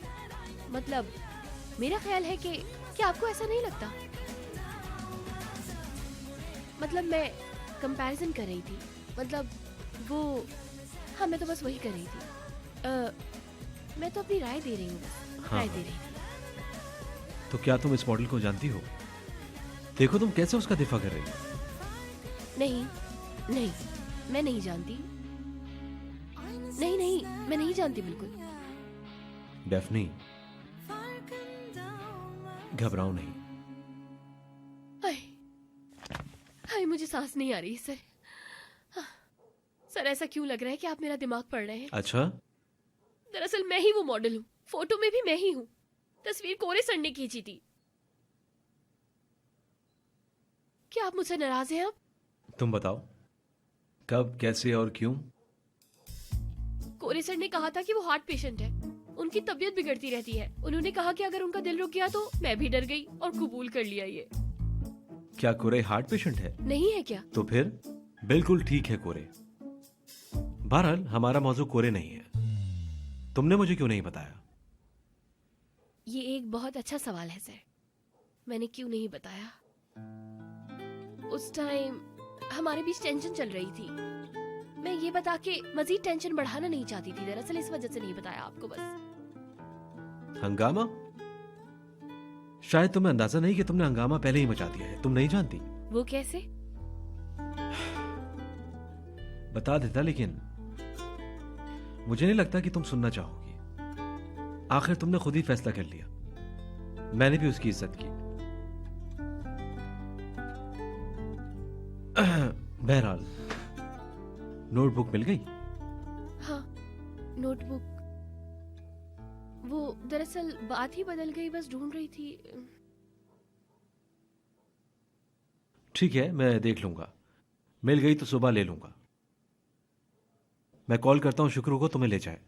मतलब मेरा ख्याल है कि क्या आपको ऐसा नहीं लगता? मतलब मैं कंपैरिजन कर रही थी, मतलब वो, हाँ मैं तो बस वही कर रही थी। मैं तो अपनी राय दे रही हूँ, राय दे रही थी। तो क्या तुम इस मॉडल को जानती हो? देखो तुम कैसे उसका दिफा कर रही हो। नहीं नहीं, मैं नहीं जानती। नहीं नहीं, मैं नहीं जानती बिल्कुल। डेफनी, घबराओ नहीं। हाय हाय, मुझे सांस नहीं आ रही सर। हाँ, सर ऐसा क्यों लग रहा है कि आप मेरा दिमाग पढ़ रहे हैं? अच्छा, दरअसल मैं ही वो मॉडल हूँ, फोटो में भी मैं ही हूँ। तस्वीर कोरे सर ने खींची थी। क्या आप मुझसे नाराज हैं? अब तुम बताओ कब, कैसे और क्यों? कोरे सर ने कहा था कि वो हार्ट पेशेंट है, उनकी तबीयत बिगड़ती रहती है। उन्होंने कहा कि अगर उनका दिल रुक गया तो मैं भी डर गई और कबूल कर लिया ये। क्या कोरे हार्ट पेशेंट है? नहीं है क्या? तो फिर बिल्कुल ठीक है कोरे। बहरहाल हमारा मौजू कोरे नहीं है। तुमने मुझे क्यों नहीं बताया? ये एक बहुत अच्छा सवाल है सर। मैंने क्यों नहीं बताया? उस टाइम हमारे बीच टेंशन चल रही थी। मैं ये बता के मजीद टेंशन बढ़ाना नहीं चाहती थी, दरअसल इस वजह से नहीं बताया आपको बस। हंगामा? शायद तुम्हें अंदाजा नहीं कि तुमने हंगामा पहले ही मचा दिया है। तुम नहीं जानती? वो कैसे? बता देता, लेकिन मुझे नहीं लगता कि तुम सुनना चाहोगी। आखिर तुमने खुद ही फैसला कर लिया, मैंने भी उसकी इज्जत की। बहरहाल नोटबुक मिल गई? हाँ, नोटबुक। वो दरअसल बात ही बदल गई, बस ढूंढ रही थी। ठीक है, मैं देख लूंगा। मिल गई तो सुबह ले लूंगा। मैं कॉल करता हूं शुक्र को, तुम्हें ले जाए।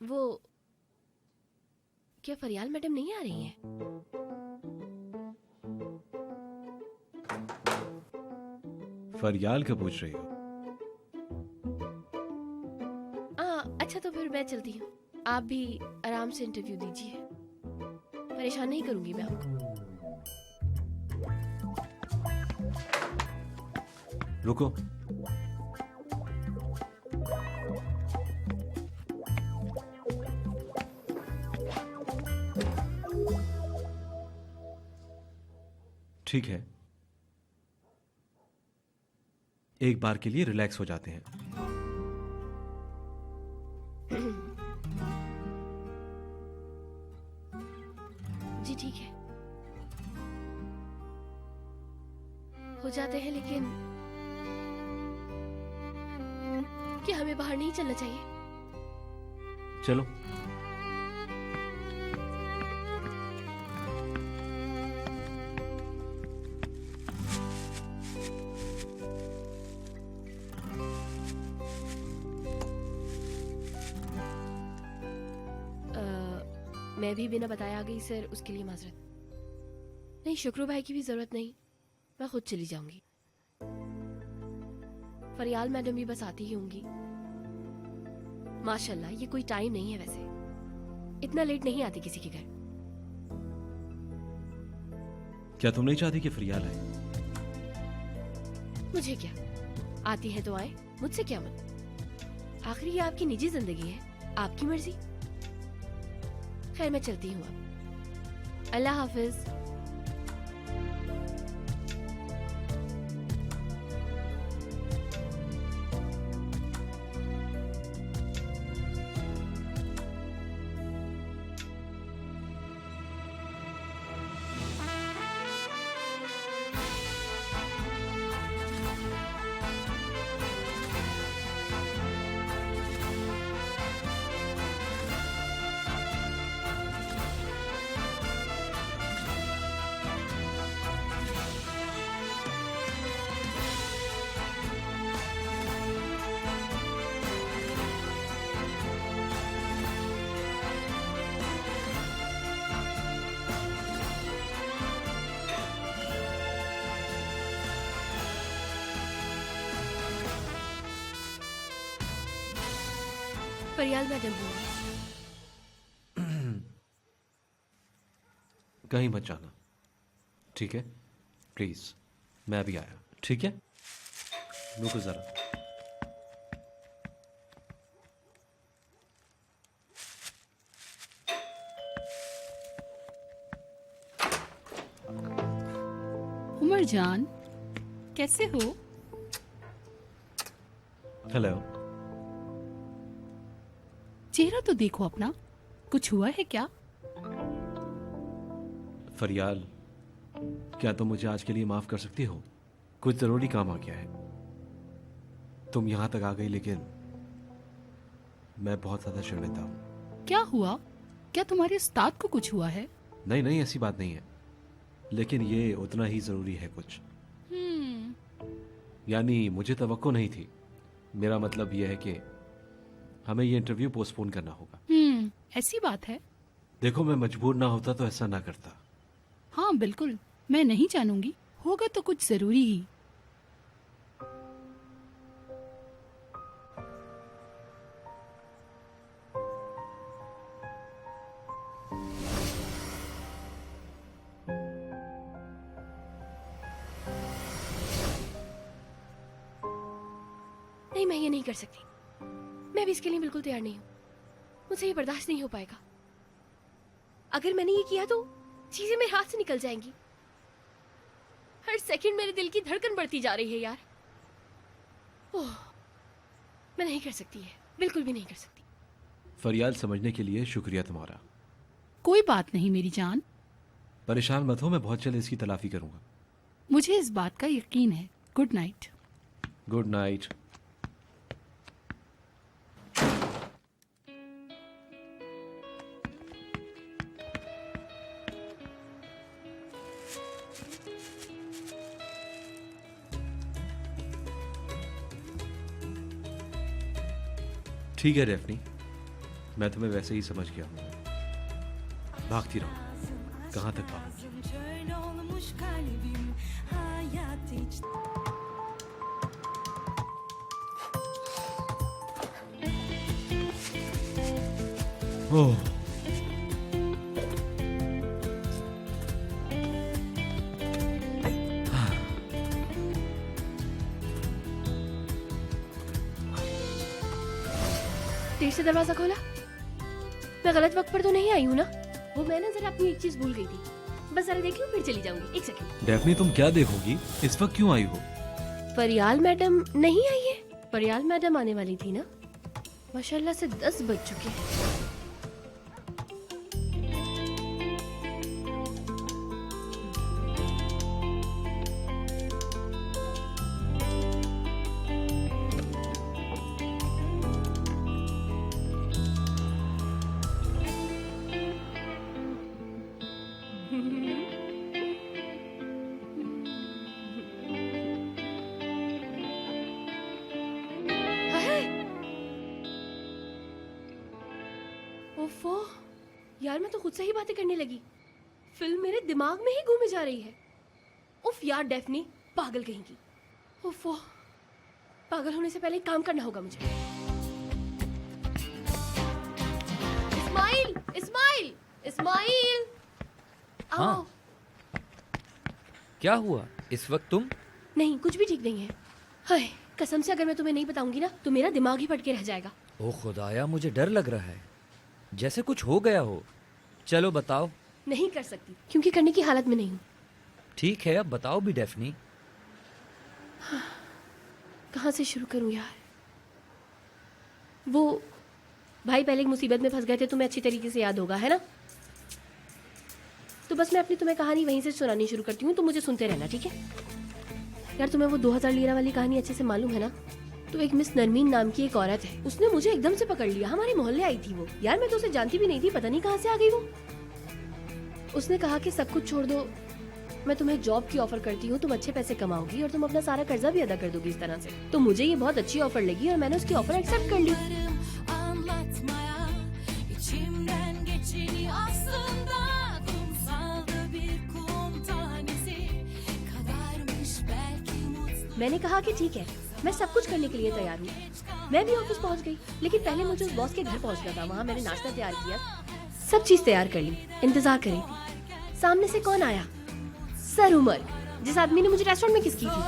वो क्या फरियाल मैडम नहीं आ रही हैं? फरियाल क्या पूछ रही हो? अच्छा तो फिर मैं चलती हूँ। आप भी आराम से इंटरव्यू दीजिए, परेशान नहीं करूंगी मैं आपको। रुको, ठीक है, एक बार के लिए रिलैक्स हो जाते हैं। जी ठीक है, हो जाते हैं, लेकिन क्या हमें बाहर नहीं चलना चाहिए? चलो। मैं भी बिना बताया आ गई सर, उसके लिए माजरत। नहीं, शुक्र भाई की भी जरूरत नहीं, मैं खुद चली जाऊंगी। फरियाल मैडम भी बस आती ही होंगी। माशाल्लाह ये कोई टाइम नहीं है वैसे, इतना लेट नहीं आती किसी के घर। क्या तुम नहीं चाहती कि फरियाल आए? मुझे क्या, आती है तो आए, मुझसे क्या मत। आखिर ये आपकी निजी जिंदगी है, आपकी मर्जी। खैर मैं चलती हूँ अब, अल्लाह हाफिज। फरियाल मैडम हूँ। कहीं मत जाना, ठीक है? प्लीज, मैं अभी आया, ठीक है? रुको जरा। उमर जान, कैसे हो? हेलो। चेहरा तो देखो अपना, कुछ हुआ है क्या? फरियाल, क्या तुम मुझे आज के लिए माफ कर सकती हो? कुछ जरूरी काम आ गया है। तुम यहां तक आ गई, लेकिन मैं बहुत ज्यादा शर्मिंदा हूं। क्या हुआ? क्या तुम्हारे उस्ताद को कुछ हुआ है? नहीं नहीं, ऐसी बात नहीं है, लेकिन ये उतना ही जरूरी है कुछ। यानी मुझे तवक्को नहीं थी। मेरा मतलब यह है कि हमें ये इंटरव्यू पोस्टपोन करना होगा। ऐसी बात है? देखो, मैं मजबूर ना होता तो ऐसा ना करता। हाँ बिल्कुल, मैं नहीं जानूंगी, होगा तो कुछ जरूरी ही। नहीं, मैं ये नहीं कर सकती। मैं भी इसके लिए बिल्कुल तैयार नहीं हूँ। मुझसे ये बर्दाश्त नहीं हो पाएगा। अगर मैंने ये किया तो चीजें मेरे हाथ से निकल जाएंगी। हर सेकंड मेरे दिल की धड़कन बढ़ती जा रही है यार। ओह, मैं नहीं कर सकती है, बिल्कुल भी नहीं कर सकती। फरियाल, समझने के लिए शुक्रिया तुम्हारा। कोई बात नहीं मेरी जान, परेशान मत हो, मैं बहुत जल्द इसकी तलाफी करूंगा। मुझे इस बात का यकीन है। Good night. Good night. ठीक है डेफनी, मैं तुम्हें वैसे ही समझ गया हूँ। भागती रहो, कहाँ तक भागोगी? Şöyle olmuş kalbim hayat hiç ओह, देर से दरवाजा खोला? मैं गलत वक्त पर तो नहीं आई हूँ ना? वो मैं ना जरा अपनी एक चीज भूल गई थी। बस जरा देख लूं, फिर चली जाऊंगी। एक सेकंड। डेफनी, तुम क्या देखोगी? इस वक्त क्यों आई हो? परियाल मैडम नहीं आई है? परियाल मैडम आने वाली थी ना? माशाल्लाह से 10 बज चुके हैं। ओफो, यार मैं तो खुद से ही बातें करने लगी। फिल्म मेरे दिमाग में ही घूमे जा रही है। उफ यार डेफनी, पागल कहेंगी। ओफो, पागल होने से पहले एक काम करना होगा मुझे। इस्माइल, इस्माइल, इस्माइल, आओ। हाँ। क्या हुआ इस वक्त तुम? नहीं, कुछ भी ठीक नहीं है। हाय, कसम से अगर मैं तुम्हें नहीं बताऊंगी ना तो मेरा दिमाग ही फट के रह जाएगा। ओ खुदाया, मुझे डर लग रहा है, जैसे कुछ हो गया हो। चलो बताओ। नहीं कर सकती क्योंकि करने की हालत में नहीं हूँ। ठीक है, अब बताओ भी डेफनी। कहाँ से शुरू करूँ यार? वो भाई पहले एक मुसीबत में फंस गए थे, तुम्हें अच्छी तरीके से याद होगा, है ना? तो बस मैं अपनी तुम्हें कहानी वहीं से सुनानी शुरू करती हूँ, तो मुझे सुनते रहना, ठीक है? यार तुम्हें वो 2000 लीरा वाली कहानी अच्छे से मालूम है ना? तो एक मिस नरमीन नाम की एक औरत है, उसने मुझे एकदम से पकड़ लिया। हमारे मोहल्ले आई थी वो। यार मैं तो उसे जानती भी नहीं थी, पता नहीं कहाँ से आ गई वो। उसने कहा कि सब कुछ छोड़ दो, मैं तुम्हें जॉब की ऑफर करती हूँ, तुम अच्छे पैसे कमाओगी और तुम अपना सारा कर्जा भी अदा कर दोगी इस तरह से। तो मुझे ये बहुत अच्छी ऑफर लगी और मैंने उसकी ऑफर एक्सेप्ट कर ली। anlatmaya içimden geçeni aslında kumsalda bir kum tanesi kadarmış belki mutlu. मैंने कहा कि ठीक है, मैं सब कुछ करने के लिए तैयार हूँ, मैं भी ऑफिस पहुंच गई, लेकिन पहले मुझे उस बॉस के घर पहुंचना था। वहाँ मैंने नाश्ता तैयार किया, सब चीज तैयार कर ली, इंतजार कर रही थी। सामने से कौन आया? सर उमर, जिस आदमी ने मुझे रेस्टोरेंट में किस की थी।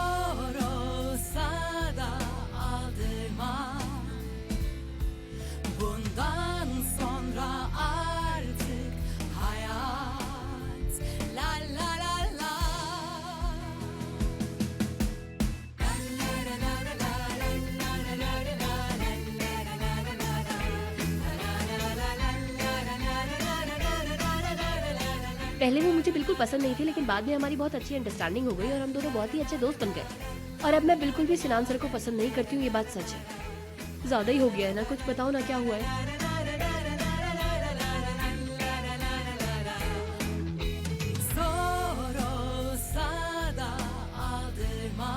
Bundan sonra artık hayat la la la la. पहले वो मुझे बिल्कुल पसंद नहीं थी, लेकिन बाद में हमारी बहुत अच्छी अंडरस्टैंडिंग हो गई और हम दोनों बहुत ही अच्छे दोस्त बन गए। और अब मैं बिल्कुल भी सिनान सर को पसंद नहीं करती हूँ, ये बात सच है। ज्यादा ही हो गया है ना, कुछ बताओ ना क्या हुआ है। Zor olsa da aldırma.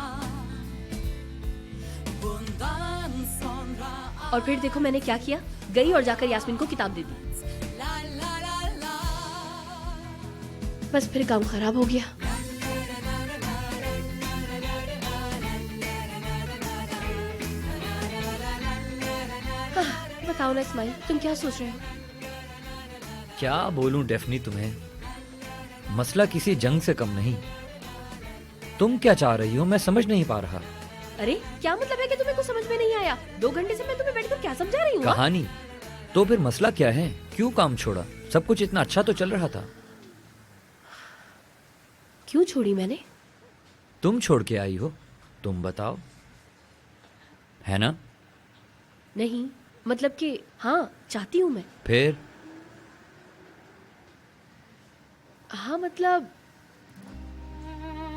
Bundan sonra और फिर देखो मैंने क्या किया, गई और जाकर यास्मीन को किताब दे दी। la la la la. बस फिर काम खराब हो गया। बताओ ना इस्माइल, तुम क्या सोच रहे हो? क्या बोलूं डेफनी तुम्हें, मसला किसी जंग से कम नहीं। तुम क्या चाह रही हो मैं समझ नहीं पा रहा। अरे क्या मतलब है कि तुम्हें कुछ समझ में नहीं आया? 2 घंटे से मैं तुम्हें बैठकर क्या समझा रही हूँ? हाँ? कहानी तो फिर मसला क्या है, क्यों काम छोड़ा? सब कुछ इतना अच्छा तो चल रहा था। क्यों छोड़ी मैंने? तुम छोड़ के आई हो, तुम बताओ, है ना? नहीं, मतलब कि हाँ चाहती हूँ मैं। फिर हाँ मतलब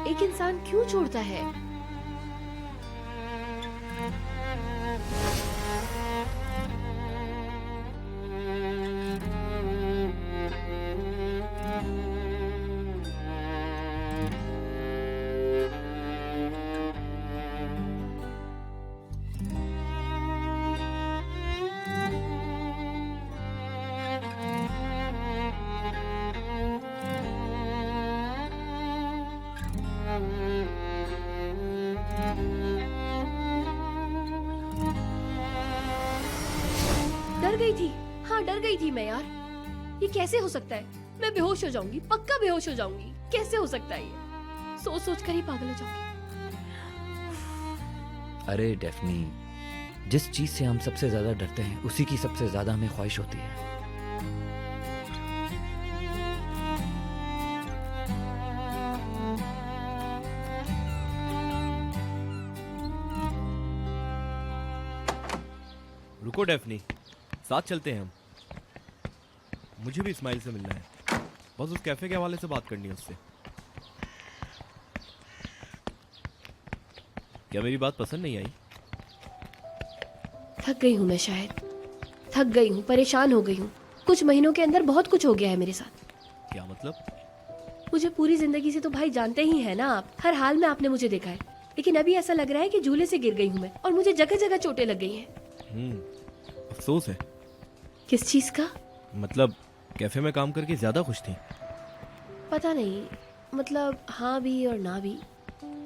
एक इंसान क्यों छोड़ता है? डर गई थी, हाँ डर गई थी मैं यार। ये कैसे हो सकता है? मैं बेहोश हो जाऊंगी, पक्का बेहोश हो जाऊंगी। कैसे हो सकता है ये? सोच सोच कर ही पागल हो जाऊंगी। अरे डेफनी, जिस चीज से हम सबसे ज्यादा डरते हैं उसी की सबसे ज्यादा हमें ख्वाहिश होती है। रुको डेफनी, साथ चलते हैं हम। मुझे भी इस्माइल से मिलना है, बस उस कैफे के हवाले से बात करनी है उससे। क्या मेरी बात पसंद नहीं आई? थक गई हूँ मैं, शायद थक गई हूँ, परेशान हो गई हूँ। कुछ महीनों के अंदर बहुत कुछ हो गया है मेरे साथ। क्या मतलब? मुझे पूरी जिंदगी से तो भाई जानते ही है ना आप, हर हाल में आपने मुझे देखा है। लेकिन अभी ऐसा लग रहा है कि झूले से गिर गई हूँ मैं, और मुझे जगह जगह चोटें लग गई हैं। अफसोस है। किस चीज का? मतलब कैफे में काम करके ज्यादा खुश थी? पता नहीं, मतलब हाँ भी और ना भी।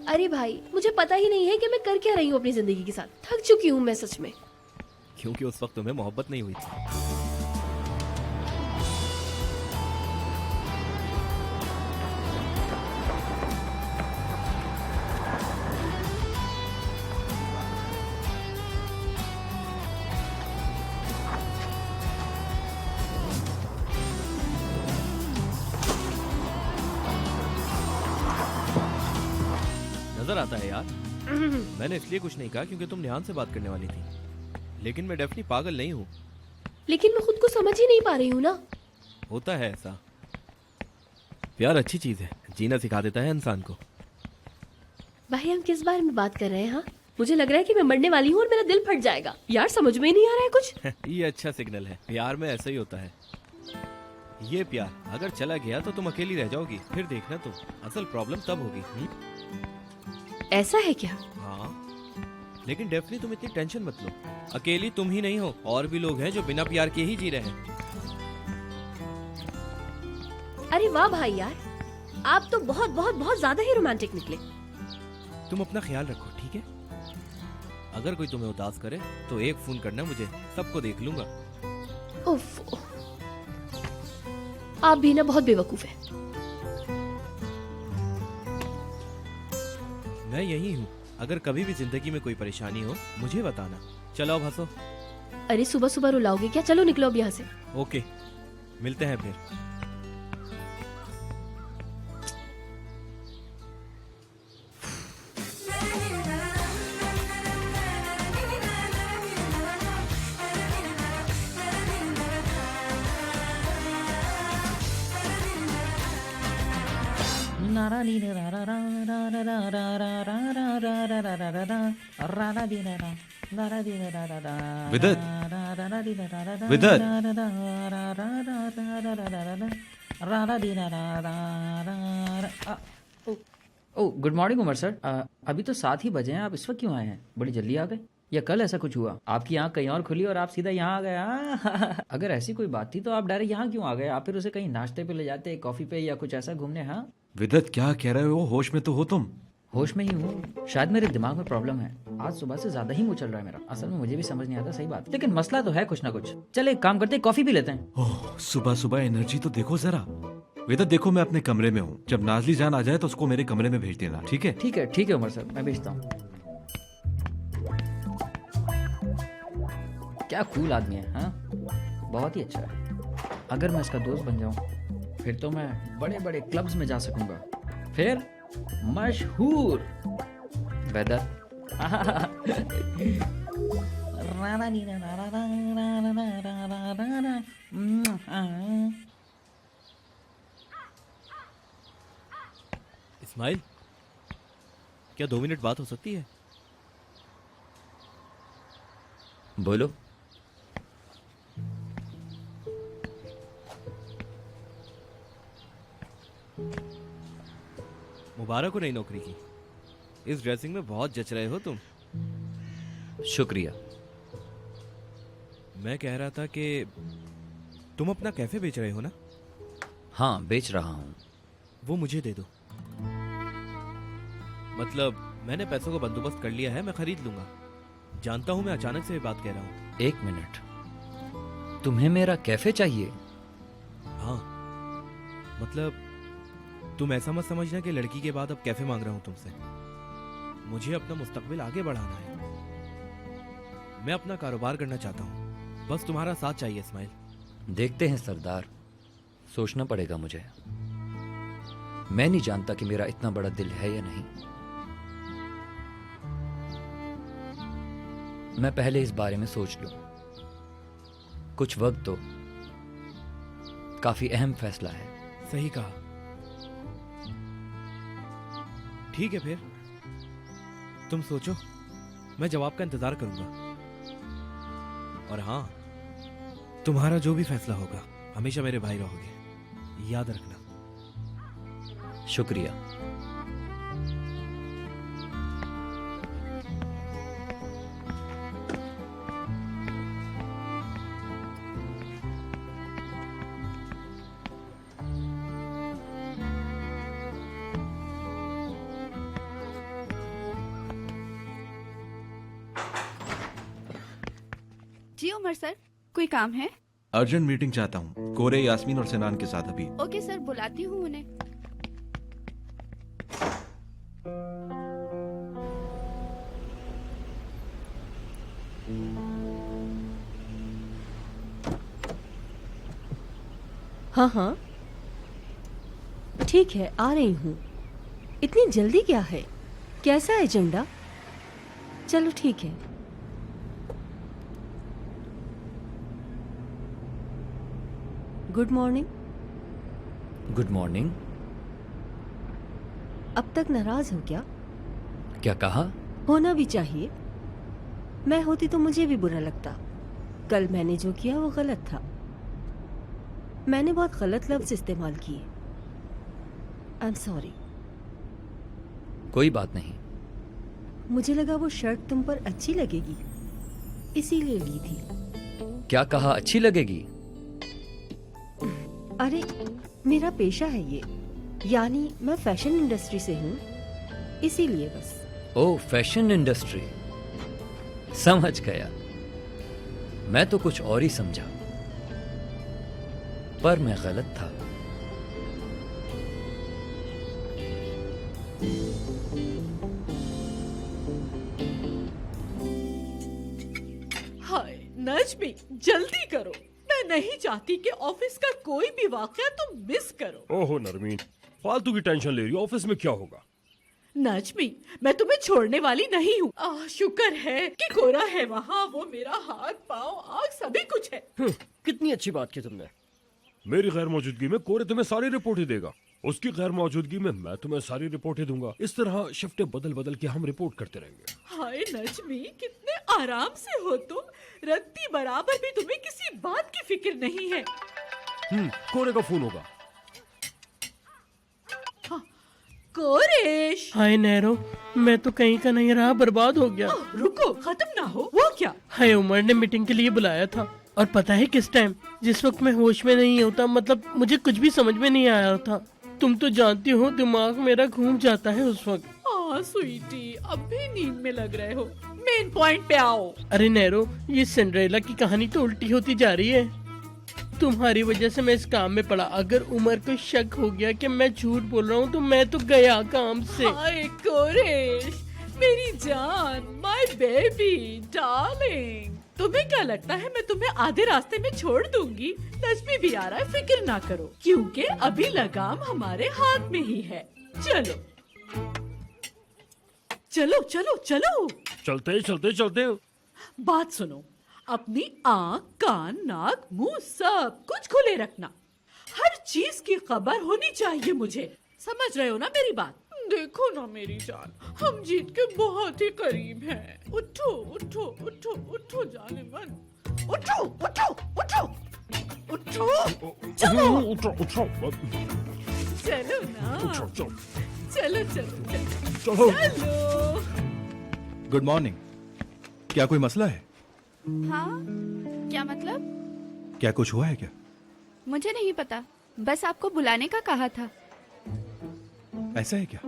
अरे भाई, मुझे पता ही नहीं है कि मैं कर क्या रही हूँ अपनी जिंदगी के साथ। थक चुकी हूँ मैं सच में। क्योंकि उस वक्त तुम्हें मोहब्बत नहीं हुई थी। नजर आता है यार। मैंने इसलिए कुछ नहीं कहा क्योंकि तुम ध्यान से बात करने वाली थी, लेकिन मैं डेफनी पागल नहीं हूँ। लेकिन मैं खुद को समझ ही नहीं पा रही हूँ ना। होता है ऐसा। प्यार अच्छी चीज है, जीना सिखा देता है इंसान को। भाई हम किस बारे में बात कर रहे हैं? हाँ मुझे लग रहा है कि मैं मरने वाली हूँ और मेरा दिल फट जाएगा। यार समझ में ही नहीं आ रहा है कुछ। ये अच्छा सिग्नल है, प्यार में ऐसा ही होता है। ये प्यार अगर चला गया तो तुम अकेली रह जाओगी, फिर देखना तुम असल प्रॉब्लम तब होगी। ऐसा है क्या? हाँ, लेकिन डेफनी तुम इतनी टेंशन मत लो। अकेली तुम ही नहीं हो, और भी लोग हैं जो बिना प्यार के ही जी रहे हैं। अरे वाह भाई यार, आप तो बहुत बहुत बहुत ज्यादा ही रोमांटिक निकले। तुम अपना ख्याल रखो, ठीक है? अगर कोई तुम्हें उदास करे तो एक फोन करना मुझे, सबको देख लूंगा। उफ, आप भी ना बहुत बेवकूफ हैं। मैं यही हूँ, अगर कभी भी जिंदगी में कोई परेशानी हो मुझे बताना। चलो अब हंसो। अरे सुबह सुबह रुलाओगे क्या? चलो निकलो अब यहाँ से। ओके, मिलते हैं फिर। विदत, विदत, ओ गुड मॉर्निंग उमर सर। अभी तो 7 ही बजे हैं, आप इस वक्त क्यों आए हैं? बड़ी जल्दी आ गए या कल ऐसा कुछ हुआ? आपकी आंख कहीं और खुली और आप सीधा यहाँ आ गए? हाँ? अगर ऐसी कोई बात थी तो आप डायरेक्ट यहाँ क्यों आ गए? आप फिर उसे कहीं नाश्ते पे ले जाते, कॉफी पे या कुछ ऐसा घूमने। हाँ विदत, क्या कह रहे हो? होश में तो हो तुम? होश में ही हूँ, शायद मेरे दिमाग में प्रॉब्लम है। आज सुबह से ज्यादा ही मुंह चल रहा है मेरा। असल में मुझे भी समझ नहीं आता सही बात, लेकिन मसला तो है कुछ ना कुछ। चले एक काम करते, कॉफी पी लेते हैं। ओह, सुबह सुबह एनर्जी तो देखो जरा। विदत देखो, मैं अपने कमरे में हूँ, जब नाजली जान आ जाए तो उसको मेरे कमरे में भेज देना, ठीक है? ठीक है ठीक है उमर सर, मैं भेजता हूँ। क्या कूल आदमी है। हाँ बहुत ही अच्छा है। अगर मैं इसका दोस्त बन जाऊं फिर तो मैं बड़े बड़े क्लब्स में जा सकूंगा, फिर मशहूर। वेदर इस्माइल, क्या 2 मिनट बात हो सकती है? बोलो। मुबारक हो नई नौकरी की। इस ड्रेसिंग में बहुत जच रहे हो तुम। शुक्रिया। मैं कह रहा था कि तुम अपना कैफे बेच रहे हो ना? हाँ बेच रहा हूँ। वो मुझे दे दो। मतलब मैंने पैसों का बंदोबस्त कर लिया है, मैं खरीद लूंगा। जानता हूँ मैं अचानक से ये बात कह रहा हूँ। 1 मिनट, तुम्हें मेरा कैफे चाहिए? हाँ, मतलब तुम ऐसा मत समझना कि लड़की के बाद अब कैफे मांग रहा हूँ तुमसे। मुझे अपना मुस्तकबिल आगे बढ़ाना है। मैं अपना कारोबार करना चाहता हूँ, बस तुम्हारा साथ चाहिए इस्माइल। देखते हैं सरदार, सोचना पड़ेगा मुझे। मैं नहीं जानता कि मेरा इतना बड़ा दिल है या नहीं। मैं पहले इस बारे में सोच लूं। कुछ वक्त दो, काफी अहम फैसला है। सही कहा। ठीक है फिर, तुम सोचो, मैं जवाब का इंतजार करूंगा। और हाँ, तुम्हारा जो भी फैसला होगा हमेशा मेरे भाई रहोगे, याद रखना। शुक्रिया। जी उमर सर, कोई काम है? अर्जेंट मीटिंग चाहता हूँ, कोरे, यास्मीन और सिनान के साथ अभी। ओके सर, बुलाती हूँ उन्हें। हाँ हाँ ठीक है, आ रही हूँ। इतनी जल्दी क्या है? कैसा एजेंडा? चलो ठीक है। Good morning. Good morning. अब तक नाराज हो क्या? क्या कहा? होना भी चाहिए। मैं होती तो मुझे भी बुरा लगता। कल मैंने जो किया वो गलत था। मैंने बहुत गलत लफ्ज इस्तेमाल किए। I am sorry. कोई बात नहीं। मुझे लगा वो शर्ट तुम पर अच्छी लगेगी, इसीलिए ली थी। क्या कहा? अच्छी लगेगी? अरे मेरा पेशा है ये, यानी मैं फैशन इंडस्ट्री से हूँ, इसीलिए बस। ओह, फैशन इंडस्ट्री। समझ गया। मैं तो कुछ और ही समझा, पर मैं गलत था। हाय नजमी, जल्दी करो। मैं नहीं चाहती कि ऑफिस का कोई भी वाकया तुम मिस करो। ओहो नरमीन, फालतू की टेंशन ले रही हो। ऑफिस में क्या होगा? नजमी, मैं तुम्हें छोड़ने वाली नहीं हूँ। शुक्र है कि कोरा है वहाँ। वो मेरा हाथ पाँव आँख सभी कुछ है। कितनी अच्छी बात की तुमने। मेरी गैर मौजूदगी में कोरे तुम्हें सारी रिपोर्टें देगा, उसकी गैर मौजूदगी में मैं तुम्हें सारी रिपोर्टें दूंगा। इस तरह शिफ्टें बदल बदल के हम रिपोर्ट करते रहेंगे। हाय नजमी, कितने आराम से हो तुम। रत्ती बराबर भी तुम्हें किसी बात की फिक्र नहीं है। कोरे का फोन होगा। कोरेश। हाय नैरो, मैं तो कहीं का नहीं रहा, बर्बाद हो गया। रुको, खत्म ना हो। वो क्या? हाय उमर ने मीटिंग के लिए बुलाया था, और पता है किस टाइम? जिस वक्त मैं होश में नहीं होता, मतलब मुझे कुछ भी समझ में नहीं आया था। तुम तो जानती हो दिमाग मेरा घूम जाता है उस वक्त। स्वीटी, अब भी नींद में लग रहे हो। मेन पॉइंट पे आओ। अरे नैरो, ये सिंड्रेला की कहानी तो उल्टी होती जा रही है। तुम्हारी वजह से मैं इस काम में पड़ा। अगर उमर को शक हो गया कि मैं झूठ बोल रहा हूँ तो मैं तो गया काम से। हाय कोरेश, मेरी जान, माय बेबी डार्लिंग। तुम्हें क्या लगता है मैं तुम्हें आधे रास्ते में छोड़ दूंगी? नजमी भी आ रहा है, फिक्र ना करो, क्योंकि अभी लगाम हमारे हाथ में ही है। चलो चलो चलो चलो। चलते चलते चलते। बात सुनो, अपनी आँख, कान, नाक, मुंह सब कुछ खुले रखना। हर चीज की खबर होनी चाहिए मुझे। समझ रहे हो ना मेरी बात? देखो ना मेरी जान, हम जीत के बहुत ही करीब हैं। उठो उठो उठो उठो जाने मन, उठो उठो उठो उठो। चलो उठो उठो चलो ना, उठो चलो चलो चलो चलो। चलो। Good morning. क्या कोई मसला है? हाँ, क्या मतलब? क्या कुछ हुआ है क्या? मुझे नहीं पता, बस आपको बुलाने का कहा था। ऐसा है क्या?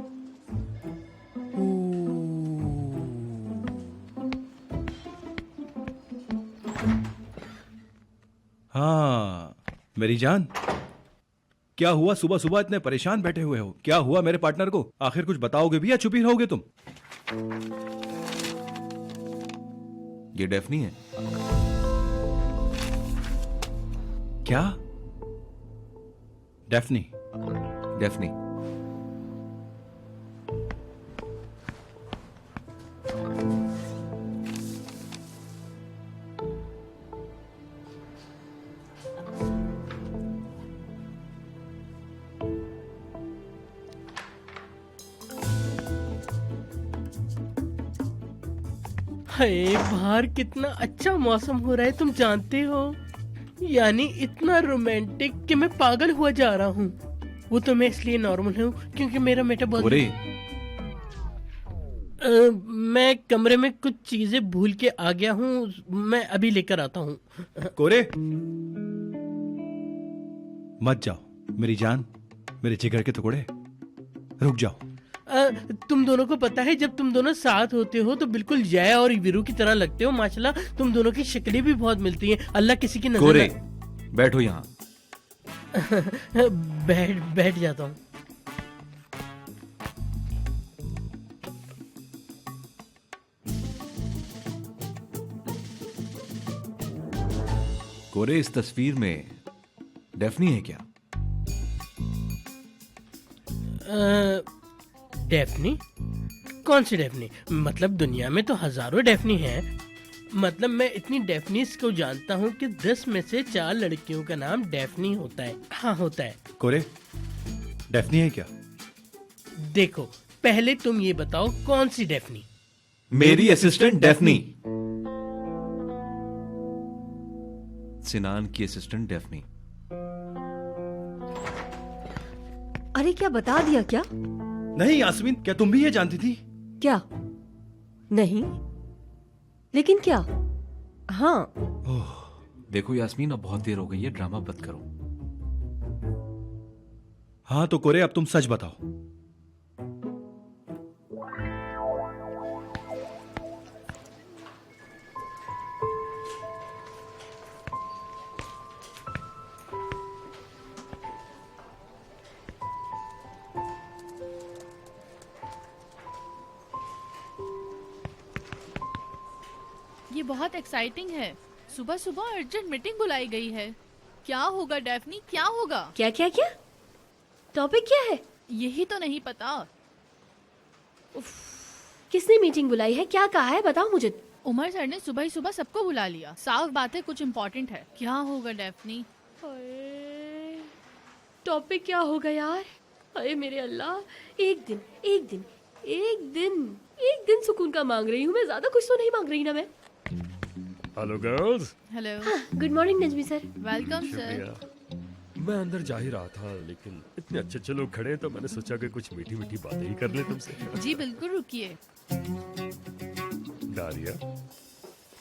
हाँ मेरी जान, क्या हुआ? सुबह सुबह इतने परेशान बैठे हुए हो? क्या हुआ मेरे पार्टनर को? आखिर कुछ बताओगे भी या चुप ही रहोगे तुम? ये डेफनी है। क्या? डेफनी? डेफनी। हाय बाहर कितना अच्छा मौसम हो रहा है, तुम जानते हो? यानी इतना रोमांटिक कि मैं पागल हुआ जा रहा हूँ। वो तो मैं इसलिए नॉर्मल हूँ क्योंकि मेरा मेटाबॉलिज्म। मैं कमरे में कुछ चीजें भूल के आ गया हूँ, मैं अभी लेकर आता हूँ। कोरे मत जाओ मेरी जान, मेरे जिगर के टुकड़े, रुक जाओ। तुम दोनों को पता है जब तुम दोनों साथ होते हो तो बिल्कुल जय और वीरू की तरह लगते हो। माशाल्लाह तुम दोनों की शक्लें भी बहुत मिलती हैं। अल्लाह किसी की नजर कोरे बैठो यहाँ। बैठ जाता हूँ। कोरे इस तस्वीर में डेफनी है क्या? डेफनी? कौन सी डेफनी? मतलब दुनिया में तो हजारों डेफनी हैं। मतलब मैं इतनी डेफनीस को जानता हूँ कि 10 में से 4 लड़कियों का नाम डेफनी होता है। हाँ होता है। कोरे डेफनी है क्या? देखो पहले तुम ये बताओ कौन सी डेफनी? मेरी असिस्टेंट डेफनी। सिनान की असिस्टेंट डेफनी। अरे क्या बता दिया क्या? नहीं यास्मीन, क्या तुम भी ये जानती थी? क्या? नहीं, लेकिन क्या? हाँ। देखो यास्मीन, अब बहुत देर हो गई है, ड्रामा बंद करो। हाँ तो कोरे अब तुम सच बताओ। ये बहुत एक्साइटिंग है। सुबह सुबह अर्जेंट मीटिंग बुलाई गई है। क्या होगा डैफ्नी, क्या होगा? क्या क्या क्या टॉपिक क्या है? यही तो नहीं पता। किसने मीटिंग बुलाई है, क्या कहा है, बताओ मुझे। उमर सर ने सुबह ही सुबह सबको बुला लिया। साफ बात है कुछ इम्पोर्टेंट है। क्या होगा डैफ्नी? टॉपिक क्या होगा यार? अरे मेरे अल्लाह, एक दिन सुकून का मांग रही हूँ मैं, ज्यादा कुछ तो नहीं मांग रही ना मैं। Hello girls. Hello. Good morning Najmi sir. Welcome sir. मैं अंदर जा ही रहा था, लेकिन इतने अच्छे अच्छे लोग खड़े हैं तो मैंने सोचा कि कुछ मीठी मीठी बातें ही कर ले तुमसे। जी बिल्कुल, रुकिए। डारिया,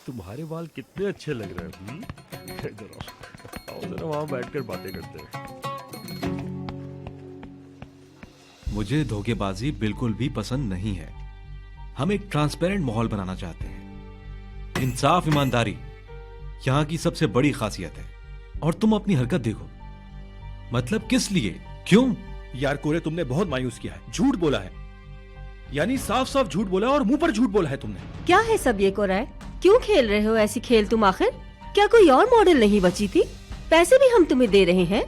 तुम्हारे बाल कितने अच्छे लग रहे हैं। इधर आओ, जरा वहाँ बैठकर बातें करते हैं। मुझे धोखेबाजी बिल्कुल भी पसंद नहीं है। हम एक ट्रांसपेरेंट माहौल बनाना चाहते हैं। इंसाफ, ईमानदारी यहाँ की सबसे बड़ी खासियत है। और तुम अपनी हरकत देखो, मतलब किस लिए, क्यों? यार कोरे, तुमने बहुत मायूस किया है, झूठ बोला है, यानी साफ साफ झूठ बोला और मुंह पर झूठ बोला है तुमने। क्या है सब ये कोराय? क्यों खेल रहे हो ऐसी खेल तुम आखिर? क्या कोई और मॉडल नहीं बची थी? पैसे भी हम तुम्हें दे रहे हैं,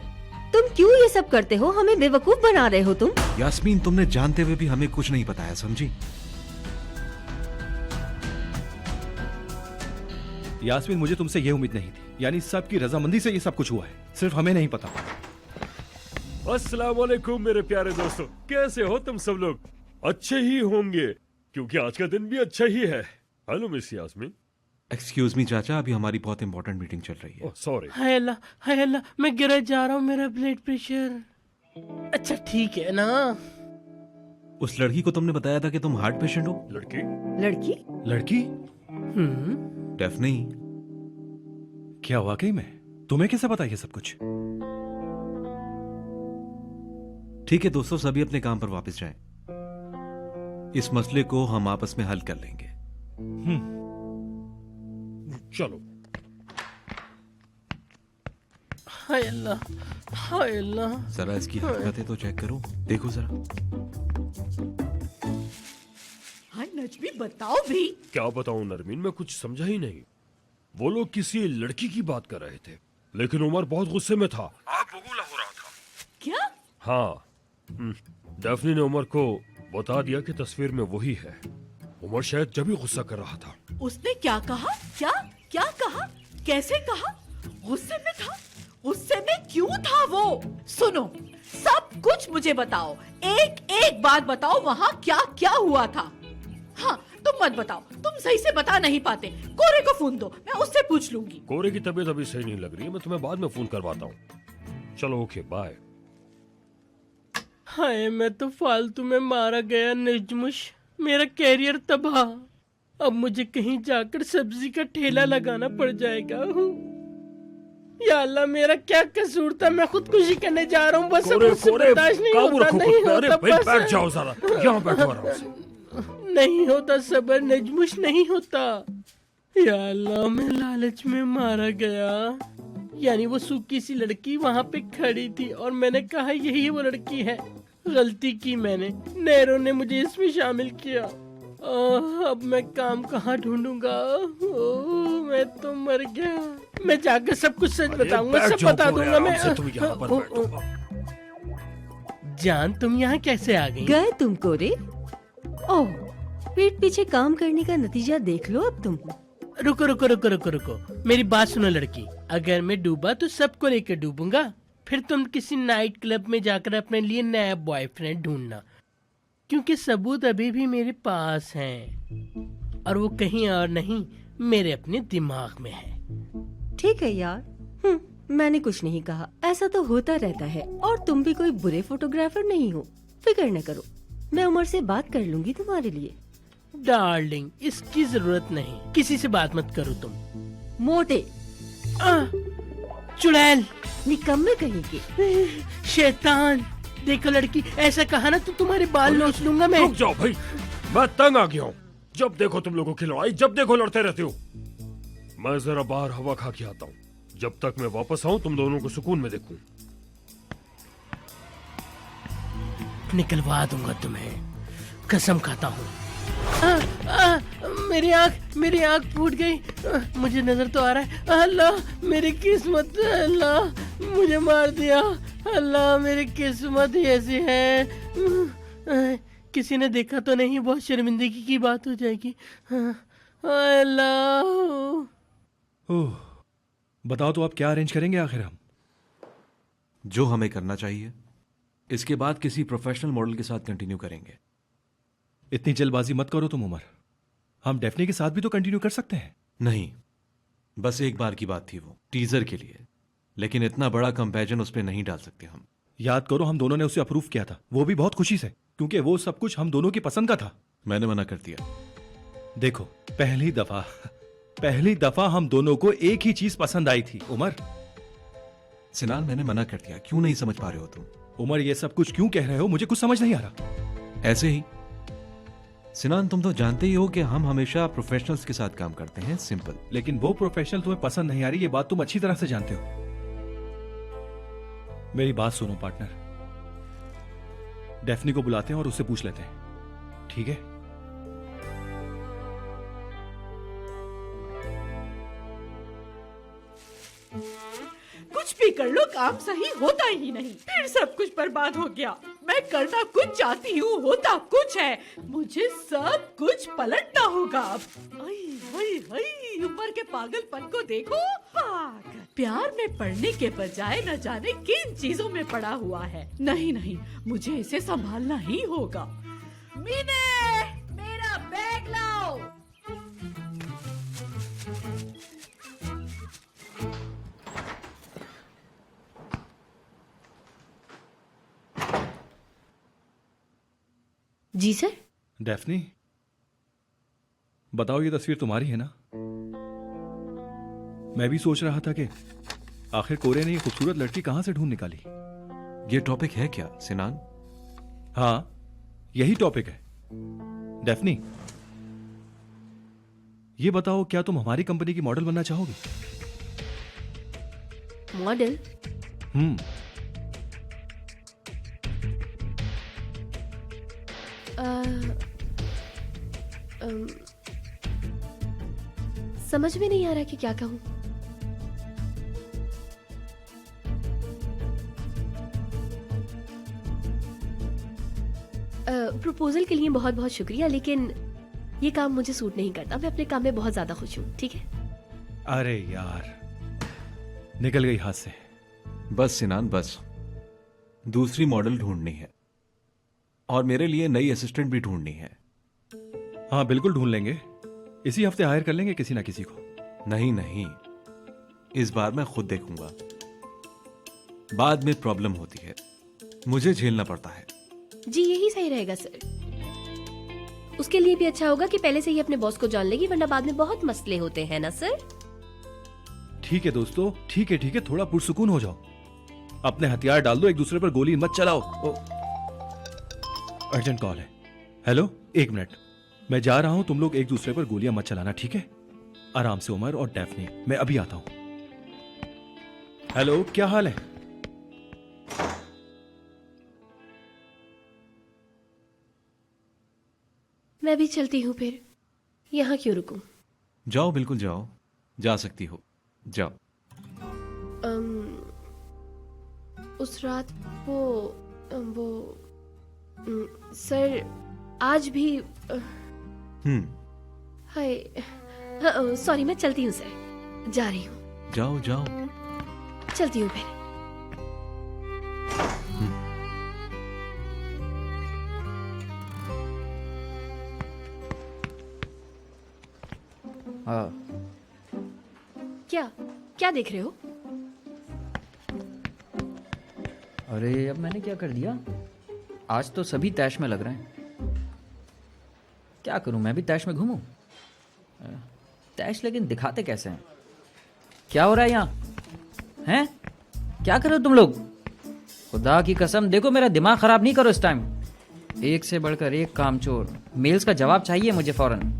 तुम क्यों ये सब करते हो? हमें बेवकूफ बना रहे हो तुम। यास्मीन, तुमने जानते हुए भी हमें कुछ नहीं बताया, समझी? यास्मीन, मुझे तुमसे ये उम्मीद नहीं थी, यानी सबकी रजामंदी से ये सब कुछ हुआ है, सिर्फ हमें नहीं पता। अस्सलाम वालेकुम मेरे प्यारे दोस्तों, कैसे हो तुम सब लोग? अच्छे ही होंगे, क्योंकि आज का दिन भी अच्छा ही है। Hello Miss Yasmeen. Excuse me चाचा, अभी हमारी बहुत इंपॉर्टेंट मीटिंग चल रही है। सॉरी। हाय अल्लाह, मैं गिर जा रहा हूँ, मेरा ब्लड प्रेशर। अच्छा ठीक है ना? उस लड़की को तुमने बताया था कि तुम हार्ट पेशेंट हो? लड़की? डेफनी, क्या वाकई में? तुम्हें कैसे पता ये सब कुछ? ठीक है दोस्तों, सभी अपने काम पर वापस जाएं। इस मसले को हम आपस में हल कर लेंगे। चलो। हाय अल्लाह। जरा इसकी हरकतें तो चेक करो, देखो जरा। हाय नजमी, बताओ भी। क्या बताऊं नरमीन, मैं कुछ समझा ही नहीं। वो लोग किसी लड़की की बात कर रहे थे, लेकिन उमर बहुत गुस्से में था। आग बबूला हो रहा था। क्या? हाँ, डेफनी ने उमर को बता दिया कि तस्वीर में वही है। उमर शायद जब भी गुस्सा कर रहा था। उसने क्या कहा? क्या कहा? कैसे कहा? गुस्से में था? गुस्से में क्यों था वो? सुनो, सब कुछ मुझे बताओ, एक बात बताओ, वहाँ क्या क्या हुआ था? हाँ, तुम मत बताओ, तुम सही से बता नहीं पाते। कोरे को फोन दो, मैं उससे पूछ लूंगी। कोरे की तबीयत अभी सही नहीं लग रही है, मैं तुम्हें बाद में फोन करवाता हूँ। चलो ओके, बाय। हाय, मैं तो फालतू में मारा गया नजमुश, मेरा कैरियर तबाह। अब मुझे कहीं जाकर सब्जी का ठेला लगाना पड़ जाएगा। या अल्लाह, मेरा क्या कसूर था? मैं खुदकुशी करने जा रहा हूँ, बस अब मुझसे बर्दाश्त नहीं होता, नहीं होता, बस बैठ जाओ जरा, यहाँ बैठो आराम से। नहीं होता सबर नजमुश, नहीं होता। या अल्लाह, मैं लालच में मारा गया। यानी वो सूखी सी लड़की वहाँ पे खड़ी थी और मैंने कहा यही वो लड़की है। गलती की मैंने, नैरो ने मुझे इसमें शामिल किया। अब मैं काम कहाँ ढूंढूंगा? मैं तो मर गया। मैं जाकर सब कुछ सच बताऊंगा, सब बता दूंगा मैं। जान, तुम यहाँ कैसे आ गई? गए तुम कोरे? ओह, पीठ पीछे काम करने का नतीजा देख लो अब तुम। रुको, मेरी बात सुनो लड़की। अगर मैं डूबा तो सबको लेकर डूबूंगा। फिर तुम किसी नाइट क्लब में जाकर अपने लिए नया बॉयफ्रेंड ढूंढना, क्योंकि सबूत अभी भी मेरे पास हैं और वो कहीं और नहीं, मेरे अपने दिमाग में है। ठीक है यार, मैंने कुछ नहीं कहा, ऐसा तो होता रहता है। और तुम भी कोई बुरे फोटोग्राफर नहीं हो, फिक्र न करो, मैं उमर से बात कर लूंगी तुम्हारे लिए। डार्लिंग, इसकी जरूरत नहीं, किसी से बात मत करो तुम। मोटे चुड़ैल, निकम्मे कहीं के शैतान। देखो लड़की, ऐसा कहा ना तो तुम्हारे बाल नोच लूंगा मैं। रुक जाओ भाई, मैं तंग आ गया हूँ। जब देखो तुम लोगों की लड़ाई, जब देखो लड़ते रहते हो। मैं जरा बाहर हवा खा के आता हूँ, जब तक मैं वापस आऊँ तुम दोनों को सुकून में देखूं। निकलवा दूंगा तुम्हें, कसम खाता हूँ। मेरी आँख फूट गई। मुझे नजर तो आ रहा है। अल्लाह मेरी किस्मत, अल्लाह मुझे मार दिया। अल्लाह मेरी किस्मत ही ऐसी है। किसी ने देखा तो नहीं, बहुत शर्मिंदगी की बात हो जाएगी। अल्लाह। ओह, बताओ तो आप क्या अरेंज करेंगे आखिर हम? जो हमें करना चाहिए, इसके बाद किसी प्रोफेशनल मॉडल के साथ कंटिन्यू करेंगे। इतनी जल्दबाजी मत करो तुम उमर, हम डेफनी के साथ भी तो कंटिन्यू कर सकते हैं। नहीं, बस एक बार की बात थी वो, टीजर के लिए, लेकिन इतना बड़ा कंपैरिजन उस पर नहीं डाल सकते हम। याद करो हम दोनों ने उसे अप्रूव किया था, वो भी बहुत खुशी से, क्योंकि वो सब कुछ हम दोनों की पसंद का था। मैंने मना कर दिया। देखो, पहली दफा हम दोनों को एक ही चीज पसंद आई थी उमर। सिनान, मैंने मना कर दिया, क्यों नहीं समझ पा रहे हो तुम? उमर, ये सब कुछ क्यों कह रहे हो? मुझे कुछ समझ नहीं आ रहा। ऐसे ही सिनान, तुम तो जानते ही हो कि हम हमेशा प्रोफेशनल्स के साथ काम करते हैं, सिंपल। लेकिन वो प्रोफेशनल तुम्हें पसंद नहीं आ रही, ये बात तुम अच्छी तरह से जानते हो। मेरी बात सुनो पार्टनर, डेफनी को बुलाते हैं और उससे पूछ लेते हैं, ठीक है? कुछ भी कर लो, काम सही होता ही नहीं, फिर सब कुछ बर्बाद हो गया। मैं करना कुछ चाहती हूँ, होता कुछ है। मुझे सब कुछ पलटना होगा अब। उमर के पागलपन को देखो, पागल। प्यार में पड़ने के बजाय न जाने किन चीजों में पड़ा हुआ है। नहीं नहीं, मुझे इसे संभालना ही होगा। मीने, मेरा बैग लाओ। जी सर। डेफनी, बताओ ये तस्वीर तुम्हारी है ना? मैं भी सोच रहा था कि आखिर कोरे ने ये खूबसूरत लड़की कहां से ढूंढ निकाली। ये टॉपिक है क्या सिनान? हाँ, यही टॉपिक है। डेफनी, ये बताओ, क्या तुम हमारी कंपनी की मॉडल बनना चाहोगी? मॉडल? समझ में नहीं आ रहा कि क्या कहूं। प्रपोजल के लिए बहुत बहुत शुक्रिया, लेकिन ये काम मुझे सूट नहीं करता। मैं अपने काम में बहुत ज्यादा खुश हूं, ठीक है? अरे यार, निकल गई हाथ से। बस सिनान, बस। दूसरी मॉडल ढूंढनी है और मेरे लिए नई असिस्टेंट भी ढूंढनी है। हाँ बिल्कुल ढूंढ लेंगे, इसी हफ्ते हायर कर लेंगे किसी ना किसी को। नहीं नहीं, इस बार मैं खुद देखूंगा। बाद में प्रॉब्लम होती है, मुझे झेलना पड़ता है। जी यही सही रहेगा सर। उसके लिए भी अच्छा होगा कि पहले से ही अपने बॉस को जान लेगी, वरना बाद में बहुत मसले होते हैं ना सर। ठीक है दोस्तों, ठीक है, थोड़ा पुरसुकून हो जाओ। अपने हथियार डाल दो, एक दूसरे पर गोली मत चलाओ। अर्जेंट कॉल है। हेलो, 1 मिनट, मैं जा रहा हूं। तुम लोग एक दूसरे पर गोलियां मत चलाना, ठीक है? आराम से उमर और डेफनी, मैं अभी आता हूं। हेलो, क्या हाल है? मैं भी चलती हूँ फिर, यहाँ क्यों रुकूं? जाओ, बिल्कुल जाओ, जा सकती हो, जाओ। उस रात वो सर आज भी हाय, सॉरी, मैं चलती हूँ सर, जा रही हूँ। जाओ जाओ, चलती हूँ फिर। क्या देख रहे हो? अरे अब मैंने क्या कर दिया? आज तो सभी तैश में लग रहे हैं। क्या करूं, मैं भी तैश में घूमूं? तैश लेकिन दिखाते कैसे हैं? क्या हो रहा है यहाँ? हैं? क्या कर रहे हो तुम लोग? खुदा की कसम, देखो मेरा दिमाग खराब नहीं करो इस टाइम। एक से बढ़कर एक कामचोर, मेल्स का जवाब चाहिए मुझे फौरन।